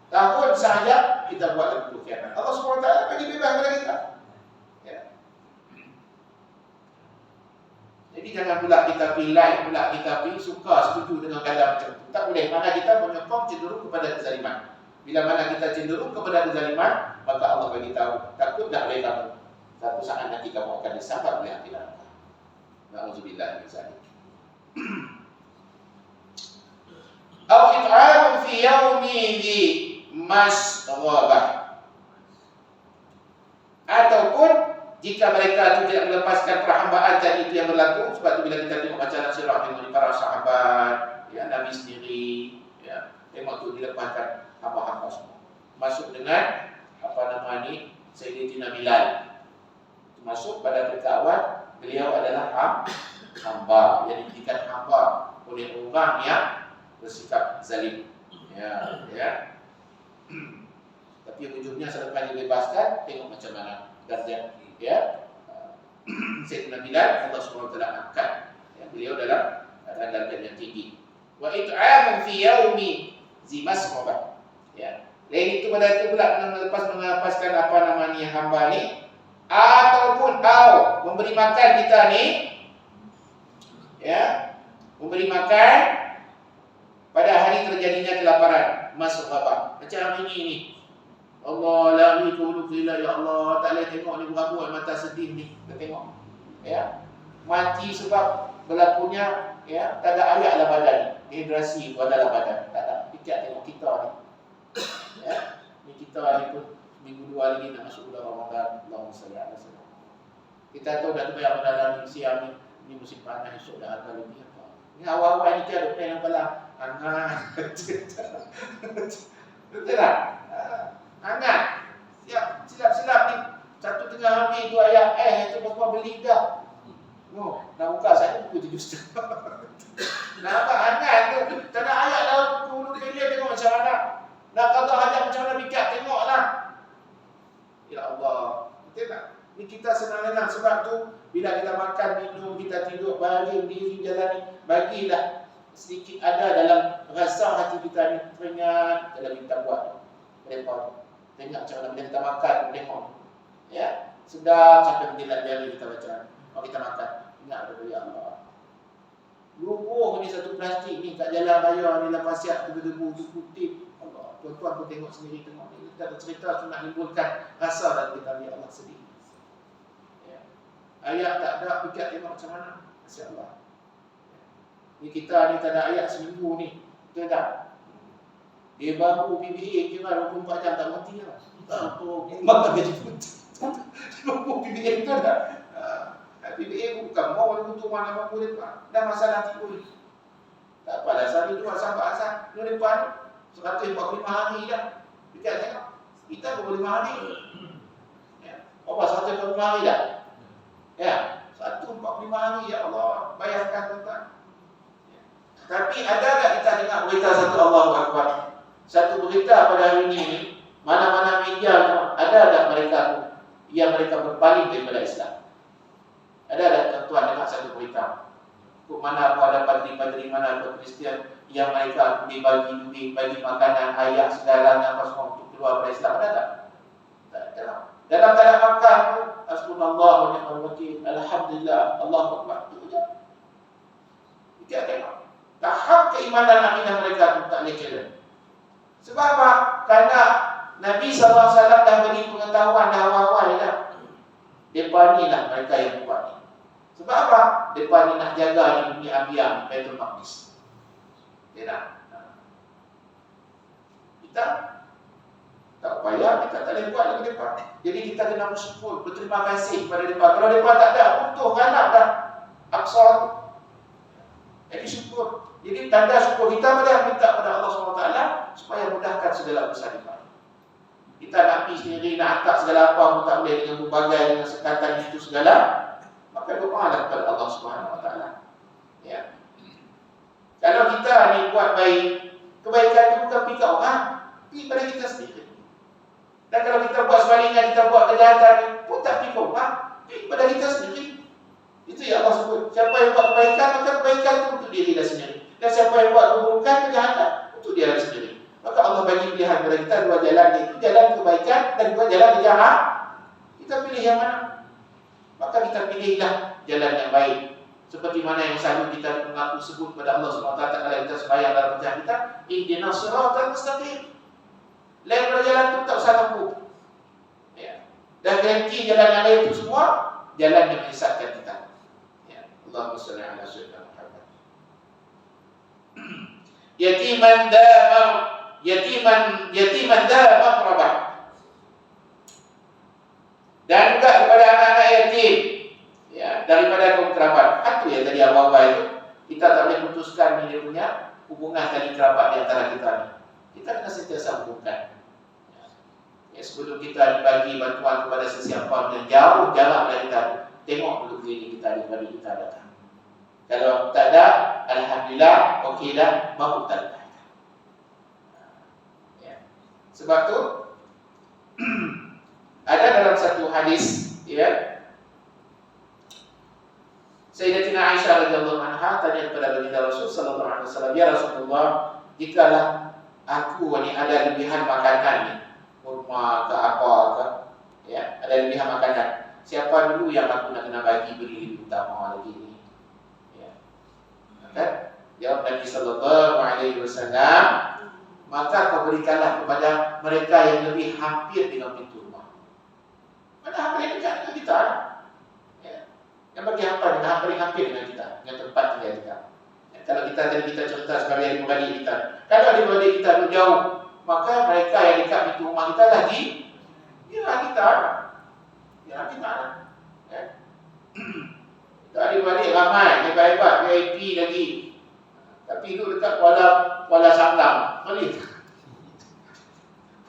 tahun sahaja, kita buat lagu kiamat. Allah SWT bagi bebas kepada kita. Ya. Jadi jangan pula kita pilih, pula kita suka, setuju dengan keadaan macam itu. Tak boleh. Mana kita menyokong cenderung kepada kezaliman. Bila mana kita cenderung kepada kezaliman, maka Allah bagi tahu, takutlah oleh kamu. Satu saat nanti kamu akan disambar oleh api neraka. Na'udzubillah min zalik. Au it'amun fi yaumin dhi masghabah. Ataupun jika mereka itu tidak melepaskan perhambaan tadi itu yang berlaku. Sebab itu bila kita tengok bacaan sirah dengan para sahabat, ya, Nabi sendiri, ya, tengok tu dilepaskan hamba-hamba semua. Masuk dengan apa nama ni, Sayyidina Bilal. Masuk pada perkawan beliau adalah hamba yang dijadikan hamba oleh orang yang bersikap zalim. Ya, ya. Tapi ujungnya selepas dibebaskan, tengok macam mana darjat ya. Sayyidina Bilal Allah SWT angkat. Ya, beliau dalam darjat yang tinggi. Wa it'amun fi yaumi zi masghabah. Ya. Lain itu pada itu pula melepaskan apa namanya hamba ni, ataupun memberi makan kita ni, ya, memberi makan pada hari terjadinya kelaparan, masghabah. Macam ini ni. Allah la ilaha illa ya Allah, tak boleh tengok ni berapa mata sedih ni. Kita tengok. Ya. Mati sebab berlakunya, ya, tak ada air dalam badan ni. Dehidrasi itu ada dalam badan. Tak ada. Fikir tengok kita ni. Ya. Ni kita ni pun minggu 2 lagi nak masuk bulan Ramadan. Allahumma salli ala sallam. Kita tahu dah terbayar dalam siang ni musim panas, esok dah agak lebih apa. Ni awal-awal ni kita ada plan yang paling hangat. Betul tak? Hangat. Silap-silap ni. Satu tengah hari tu ayat, tu bapak beli dah. No, nak buka saya pukul 7.30. Nampak hangat tu. Tak nak ayat dah pukul 10 bilion, tengok macam mana. Nak kata hajat macam mana bijak, tengoklah. Ya Allah. Betul tak? Ni kita senang-senang. Sebab tu bila kita makan, minum, kita tidur, baring, diri, jalan ni, bagilah sedikit ada dalam rasa hati kita ni teringat dalam kita buat repot. Tengok macam mana bila kita makan, tengok. Ya, sedap sampai menjilat jari kita baca. Kalau kita makan, ingat kepada ya Allah. Lubuh ni satu plastik ni kat jalan raya ni, lepas siap debu-debu tu putih. Allah, tuan-tuan pun tengok sendiri, tengok ni. Kita cerita tu nak nimbulkan rasa dalam kita, ya Allah sedih. Ya. Ayat tak ada, pikat tengok macam mana. Masya Allah. Ni kita ni tak ada ayat seminggu ni. Betul tak? Dia baru PBA kira 24 jam tak berhenti lah. Maka gaji putih. Baru PBA betul tak? PBA bukan mau untuk mana mampu depan. Dah masalah tidur. Tak apalah, sehari dua sampai asal. Lu depan 145 hari dah. Pikat tengok. Kita 25 hari. Ya. Apa 145 hari dah? Ya. 145 hari, ya Allah. Bayarkan tuan-tuan. Tapi ada tak kita dengar berita satu Allahu Akbar? Satu berita pada hari ini, mana-mana media ada tak mereka yang mereka berpaling daripada Islam? Ada tak tuan-tuan dengar satu berita? Mana aku ada padri-padri, mana ada Kristian yang mereka dibagi duit, bagi makanan, ayak, segalanya apa semua untuk keluar dari Islam? Ada tak? Tak ada. Dalam keadaan makan tu, Hasbunallah wa ni'mal wakil, Alhamdulillah, Allahu Akbar. Itu je. Kita tengok. Tahap keimanan akidah mereka tu tak boleh kira. Sebab apa? Kerana Nabi SAW dah beri pengetahuan dah awal-awal dah. Mereka ni lah mereka yang buat ni. Sebab apa? Mereka ni nak jaga ni bumi Abiyah, Baitul Maqdis. Dia nak. Kita tak payah, kita tak boleh buat lagi mereka. Jadi kita kena bersyukur, berterima kasih kepada mereka. Kalau mereka tak ada, untung anak dah Aqsa tu. Jadi syukur. Jadi tanda syukur kita pada minta pada Allah SWT supaya mudahkan segala urusan kita. Kita nak pergi sendiri, nak angkat segala apa pun tak boleh dengan berbagai dengan sekatan itu segala. Maka doalah kepada Allah SWT. Ya. Kalau kita ni buat baik, kebaikan itu bukan pergi ke orang, pergi pada kita sendiri. Dan kalau kita buat sebaliknya, kita buat kejahatan pun tak pergi ke orang, pergi pada kita sendiri. Itu yang Allah sebut. Siapa yang buat kebaikan, maka kebaikan itu untuk diri dia sendiri. Dan siapa yang buat keburukan, kejahatan untuk dia sendiri. Maka Allah bagi pilihan kepada kita dua jalan, iaitu jalan kebaikan dan dua jalan kejahatan. Kita pilih yang mana? Maka kita pilihlah jalan yang baik. Seperti mana yang selalu kita mengaku sebut kepada Allah SWT kalau kita sembahyang dalam bacaan kita, ihdinas siratal mustaqim. Lain pada jalan itu tak usah tempuh. Ya. Dan ganti jalan yang lain itu semua jalan yang menyesatkan kita. Ya. Allahumma shalli ala sayyidina Muhammad. Yatiman da maqrabah. Dan juga kepada anak-anak yatim, ya, daripada kaum kerabat. Itu ya tadi awal-awal itu kita tak boleh putuskan dia punya hubungan tadi kerabat di antara kita ni. Kita kena sentiasa hubungkan. Ya, sebelum kita dibagi bantuan kepada sesiapa yang jauh jarak dari kita, tengok dulu diri kita daripada kita datang. Kalau tak ada, alhamdulillah, okey dah, baru tak ada. Ya. Sebab tu ada dalam satu hadis, ya, Sayyidatina Aisyah radhiyallahu anha tanya kepada baginda Rasul sallallahu alaihi wasallam, "Ya Rasulullah, jikalau aku ni ada lebihan makanan ni, kurma ke apa ke, ya, ada lebihan makanan, siapa dulu yang aku nak kena bagi beri utama lagi ni?" Ya. Maka jawab Nabi sallallahu alaihi wasallam, "Maka kau berikanlah kepada mereka yang lebih hampir dengan pintu rumah." Mana hampir dekat dengan kita? Yang bagi hampir dengan kita, dengan tempat tinggal kita. Ya, kalau kita cerita sebagai adik-beradik kita, kalau adik-beradik kita itu jauh, maka mereka yang dekat pintu rumah kita lagi, ya kita, ya. Kita adik-beradik ramai, hebat-hebat, VIP lagi. Tapi duduk dekat Kuala Sanglang, boleh?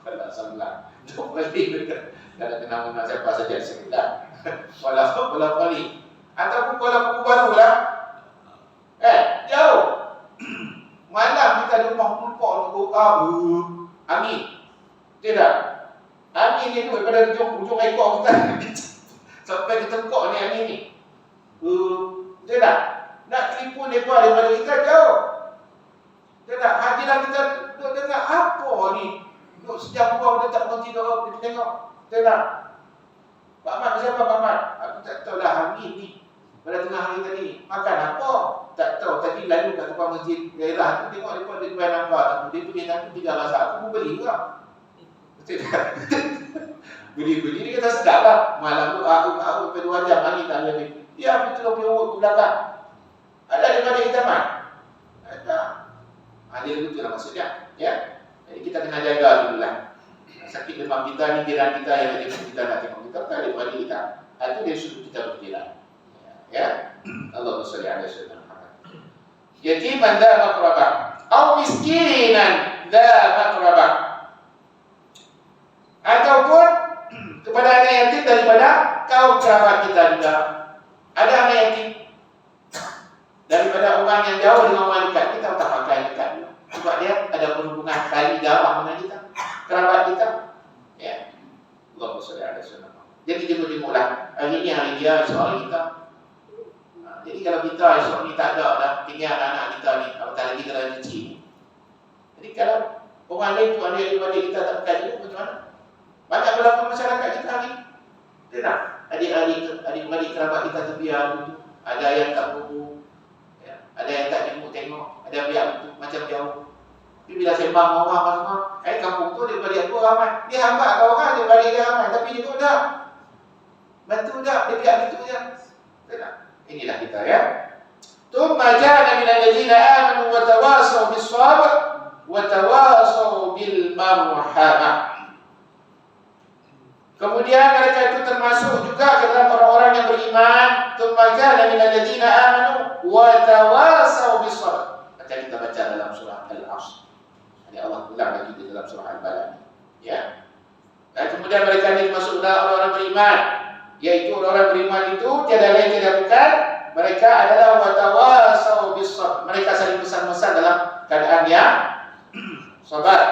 Kuala Sanglang, jauh balik dekat. Kalau kenal nama siapa saja sekitar Kuala Kuala ataupun Kuala Kubu Baru lah. Jauh. Malam kita di rumah lupa untuk angin. Tidak. Angin ni tu daripada ujung ekor kita sampai ke tengkok ni angin ni. Tidak. Nak telefon mereka daripada kita jauh. Tidak. Hadiran kita duduk dengar apa ni. Duduk sejam dua dia tak berhenti duduk tengok. Tidak. Pak Mat, siapa Pak Mat? Aku tak tahu lah angin ni. Pada tengah hari tadi, makan apa? Tak tahu. Tadi lalu kat tempat masjid daerah tu, tengok mereka dia jual nangka. Dia tu dia nanti 3 rasa. Aku pun beli juga. Berdiri dia kata sedap lah. Malam tu aku kedua jam lagi tak ada ni. Ya betul punya urut ke belakang. Ada daripada kita man. Ada. Dia betul lah maksudnya. Ya. Jadi kita kena jaga dulu lah. Sakit demam kita ni jiran kita yang ada kita nak tengok kita bukan daripada kita. Itu dia suruh kita berjiran. Ya. Allahumma salli ala sayyidina Muhammad. Yatiman dha maqrabah atau miskinan dha maqrabah. Ataupun kepada anak yatim daripada kaum kerabat kita juga. Ada anak yatim daripada orang yang jauh dengan orang dekat, kita tak pakai dekat dulu. Sebab dia ada perhubungan tali darah dengan kita, kerabat kita. Ya. Allahumma salli ala sayyidina Muhammad. Jadi jemput-jemputlah. Hari ni hari dia, esok hari kita. Jadi kalau kita esok ni tak ada dah, tinggal anak-anak kita ni, apatah lagi dalam kecil. Jadi kalau orang lain tu ada daripada kita tak pakai dulu, macam mana? Banyak berlaku masyarakat kita hari ni. Dia tak? Adik-adik kerabat kita terbiar dulu. Ada yang tak berhubung, ya. Ada yang tak tengok, ada yang biar betul, macam jauh. Tapi bila sembang orang semua, kampung tu daripada aku ramai. Dia hambat ke orang daripada dia ramai. Tapi dia pun dah bantu dah, dia biar betul je. Dia tak? Inilah kita ya. Thumma ja'ala minal ladzina amanu wa tawasaw bis sabr wa tawasaw bil marhamah. Kemudian mereka itu termasuk juga ke dalam orang-orang yang beriman. Thumma ja'ala minal ladzina amanu wa tawasaw bis sabr. Macam kita baca dalam surah Al-Asr. Ini Allah ulang lagi di dalam surah Al-Balad. Ya. Dan kemudian mereka ini termasuk dalam orang-orang beriman. Yaitu orang-orang beriman itu tiada lain tiada bukan mereka adalah wa tawasaw bis sabr. Mereka saling pesan-pesan dalam keadaan yang sabar.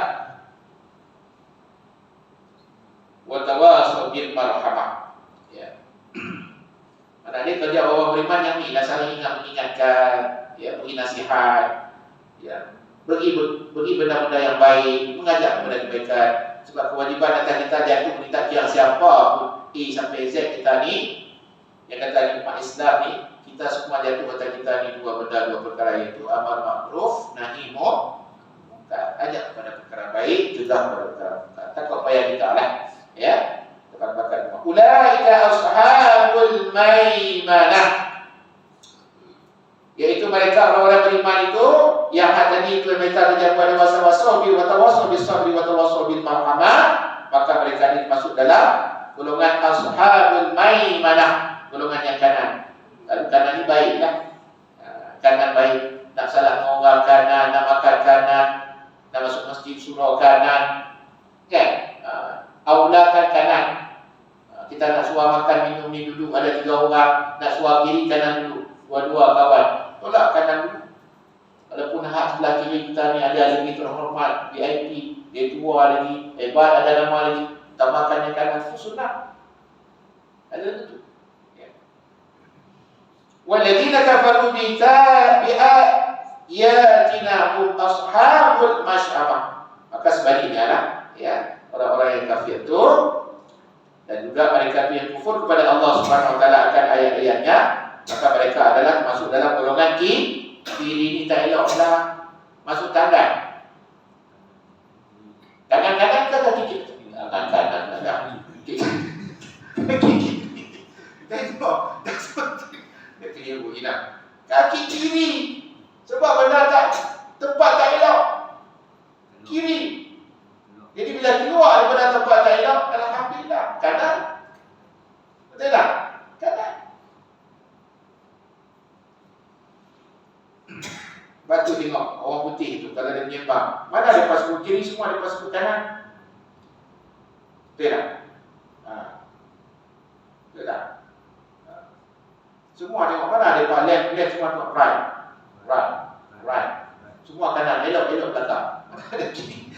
Wa tawasaw bil marhamah. Ya. Maknanya kerja orang beriman yang ni saling mengingatkan, ya, beri nasihat, ya, bagi benda-benda yang baik, mengajak kepada kebaikan. Sebab kewajiban atas kita jatuh kita kira siapa pun A sampai Z kita ni yang kata umat Islam ni, kita semua jatuh atas kita ni dua perkara, iaitu amar ma'ruf nahi munkar. Ajak kepada perkara baik, cegah kepada perkara munkar. Takut payah kita lah. Ya, tepat-tepat. Ulaika ashabul maimanah. Yaitu mereka orang-orang beriman itu yang tadi itu mereka kerja pada wasa-wasa bil watawasau bis sabri watawasau bil marhamah, maka mereka ini masuk dalam golongan ashabul maimanah, golongan yang kanan. Lalu kanan ini baiklah. Kanan baik, nak salat orang kanan, nak makan kanan, nak masuk masjid surau kanan. Kan? Aulakan kanan. Kita nak suruh makan minum ni duduk ada 3 orang, nak suruh kiri kanan dulu, dua-dua kawan. Tolak kanan dulu. Walaupun hak sebelah kiri kita ni ada lagi terhormat, VIP, dia tua lagi, hebat ada nama lagi, tambahkan yang kanan itu sunnah. Ada itu. Ya. Walladzina kafaru bi ayatina hum ashabul masy'amah. Maka sebaliknya lah, ya, orang-orang yang kafir itu dan juga mereka yang kufur kepada Allah Subhanahu wa taala akan ayat-ayatnya, maka mereka adalah masuk dalam golongan kiri ni tak eloklah masuk tangan. Tangan-tangan ke kaki kiri? Tangan-tangan ada. Kaki kiri. Tengok, dia keliru hilang. Kaki kiri. Sebab benda tempat tak elok. Kiri. Jadi bila keluar daripada tempat tak elok, alhamdulillah, kanan. Betul tak? Kanan. Batu tengok orang putih itu kalau dia menyembah, mana ada pasukan kiri, semua ada pasukan kanan. Betul tak? Betul tak? Semua tengok mana ada pak left, semua tengok right. Semua kanan, elok belakang. Mana ada kiri.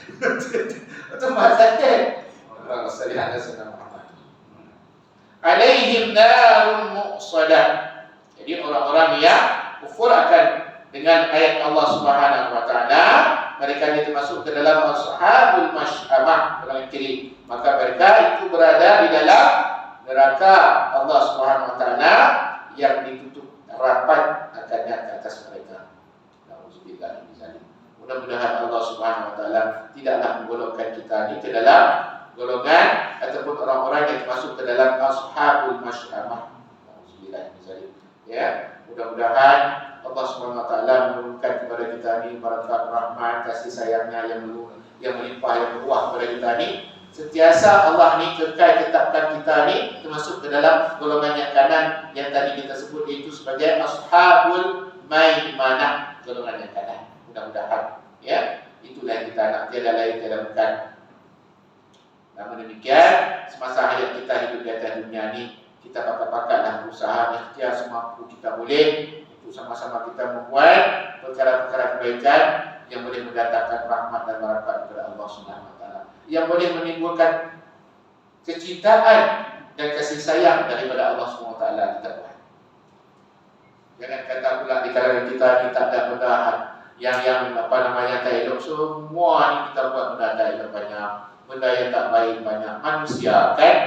Itu maksudnya Allah sallallahu alaihi wasallam. Alaihim narun muqsadah. Jadi orang-orang yang kufur akan dengan ayat Allah Subhanahu wa taala, mereka ini termasuk ke dalam ashabul masy'amah, golongan kiri. Maka mereka itu berada di dalam neraka Allah Subhanahu wa taala yang ditutup rapat akannya ke atas mereka. Nauzubillah min dzalik. Mudah-mudahan Allah Subhanahu wa taala tidaklah menggolongkan kita ini ke dalam golongan ataupun orang-orang yang masuk ke dalam ashabul masy'amah. Ya, mudah-mudahan Allah SWT menurunkan kepada kita ni barakat rahmat, kasih sayangnya yang melimpah, yang berbuah kepada kita ni. Sentiasa Allah ni kekal tetapkan kita ni termasuk ke dalam golongan yang kanan yang tadi kita sebut, iaitu sebagai ashabul maimanah, golongan yang kanan. Mudah-mudahan ya, itulah yang kita nak, tiada lain tiada bukan. Namun demikian, semasa hayat kita hidup di atas dunia ni, kita pakat-pakatlah berusaha ikhtiar semampu kita boleh untuk sama-sama kita membuat perkara-perkara kebaikan yang boleh mendatangkan rahmat dan barakat kepada Allah Subhanahu Wa Taala, yang boleh menimbulkan kecintaan dan kasih sayang daripada Allah Subhanahu Wa Taala kita buat. Jangan kata pula di kalangan kita ni tak ada benda yang tak elok. Semua ni kita buat benda tak elok banyak, benda yang tak baik banyak. Manusia kan,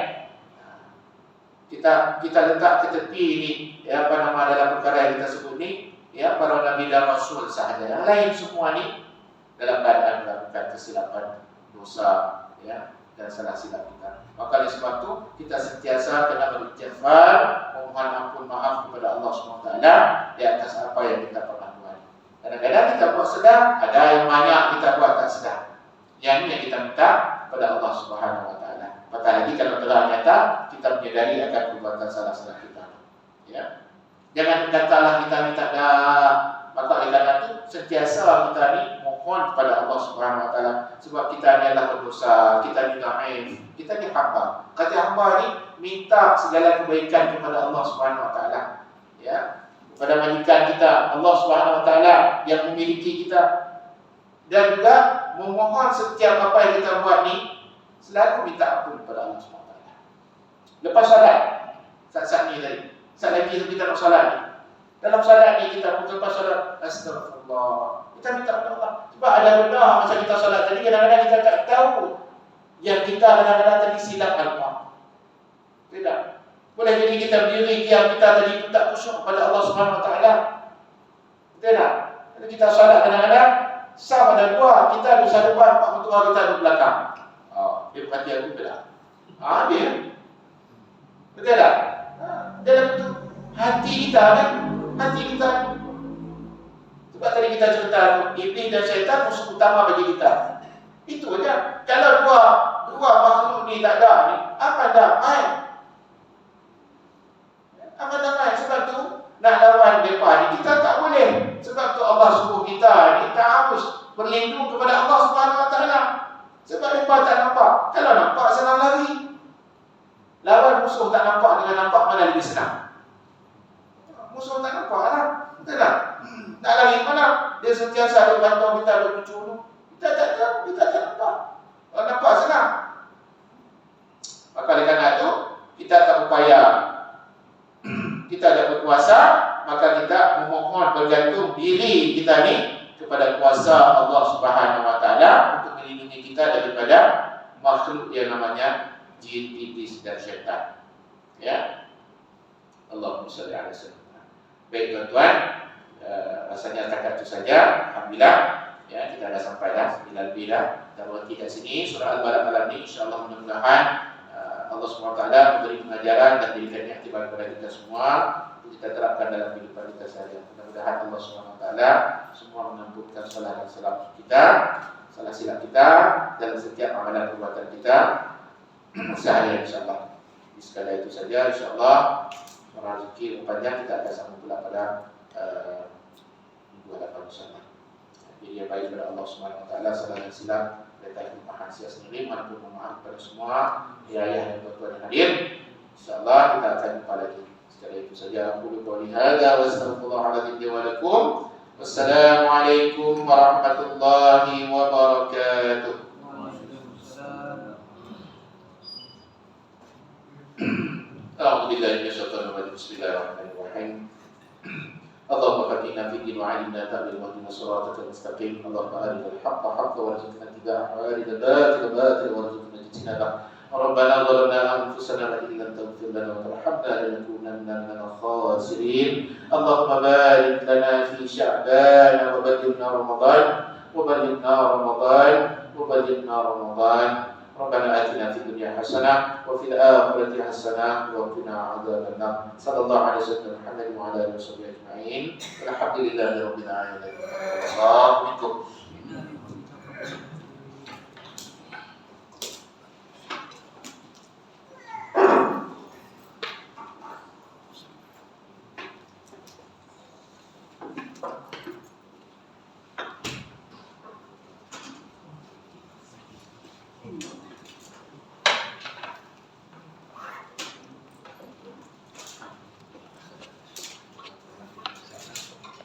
kita letak ke tepi ni dalam perkara yang kita sebut ni, ya, para nabi dan rasul sahaja. Yang lain semua ni dalam keadaan melakukan kesilapan, dosa, ya, dan salah silap kita. Maka oleh sebab tu kita sentiasa kena beristighfar, memohon ampun maaf kepada Allah SWT di atas apa yang kita pernah buat. Kadang-kadang kita buat sedar, ada yang banyak kita buat tak sedar. Yang ini yang kita minta kepada Allah Subhanahu Wa Taala. Apatah lagi kalau terang nyata kita menyadari akan perbuatan salah-salah kita. Ya. Jangan berkatalah kita ni tak ada. Maka oleh kerana itu sentiasa kita ni mohon kepada Allah Subhanahu Wa Taala, sebab kita ni adalah pendosa, kita ni dhaif, kita ni hamba. Kata hamba ni minta segala kebaikan kepada Allah Subhanahu Wa Taala. Ya. Kepada majikan kita, Allah Subhanahu Wa Taala yang memiliki kita, dan juga memohon setiap apa yang kita buat ni selalu minta ampun kepada Allah SWT. Lepas salat, saat-saat ni tadi, saat lagi kita nak salat ni, dalam salat ni kita lepas salat, astagfirullah, kita minta kepada Allah. Sebab ada benda masa kita salat tadi, kadang-kadang kita tak tahu yang kita kadang-kadang tadi silap Allah. Tidak. Boleh jadi kita berdiri, diam kita tadi pun tak khusyuk kepada Allah SWT. Betul tak? Kalau kita salat kadang-kadang sah ada dua, kita ada satu depan, pak mentua kita ada belakang. Dia perhatian aku betul tak? Dia. Betul tak? Dalam itu hati kita kan, hati kita. Sebab tadi kita cerita, iblis dan syaitan musuh utama bagi kita. Itu aja. Kalau dua makhluk ni tak ada ni, akan damai. Akan damai. Sebab tu nak lawan mereka ni kita tak boleh. Sebab tu Allah suruh kita ni tak harus berlindung kepada Allah Subhanahu Wa Taala. Sebab mereka tak nampak. Kalau nampak senang lari. Lawan musuh tak nampak dengan nampak mana lebih senang? Musuh tak nampak lah. Betul tak? Nak lari mana? Dia sentiasa ada bantuan kita, ada mencuru. Kita tak tahu, kita tak nampak. Kalau nampak senang. Maka oleh kerana itu kita tak berupaya. Kita ada berkuasa, maka kita memohon bergantung diri kita ni kepada kuasa Allah Subhanahu Wa Taala untuk melindungi kita daripada makhluk yang namanya jin, iblis dan syaitan. Ya. Allahumma shalli ala sayyidina. Baik tuan-tuan, rasanya setakat itu saja. Alhamdulillah, ya, kita dah sampai dah 9 lebih dah. Kita berhenti kat sini. Surah Al-Balad malam ni insya-Allah mudah-mudahan Allah SWT memberi pengajaran dan berikan iktibar kepada kita semua untuk kita terapkan dalam kehidupan kita sehari-hari. Mudah-mudahan Allah SWT semua mengampunkan salah dan salah kita, salah silap kita dalam setiap amalan perbuatan kita sehari-hari insya-Allah. Sekadar itu saja insya-Allah. Para rezeki panjang kita akan sambung pula pada minggu hadapan insya-Allah. Jadi yang baik kepada Allah SWT, salah dan silap kita maha sia sendiri, maupun memaaf kepada semua ayah dan tuan-tuan yang hadir. InsyaAllah kita akan jumpa lagi. Sekali itu saja. Aku qouli hadza wa astaghfirullahaladzim wa lakum. Wassalamualaikum warahmatullahi wabarakatuh. A'udzubillahi minasyaitonir rajim. Bismillahirrahmanirrahim. Allahumma fatina fi din wa 'allimna ta'wil wa hdina siratal mustaqim. Allahumma arinal haqqa haqqan warzuqna ittiba'ahu wa arinal batila batilan warzuqna ijtinabah. Rabbana zalamna anfusana wa in lam taghfir lana wa tarhamna lanakunanna minal khasirin. Allahumma barik lana fi sya'ban wa ballighna ramadan wa ballighna ramadan wa ballighna ramadan ربنا آتنا في الدنيا حسنة وفي الآخرة حسنة وقنا عذاب النار صلى الله على سيدنا محمد وعلى آله وصحبه أجمعين والحمد لله رب العالمين. Assalamualaikum.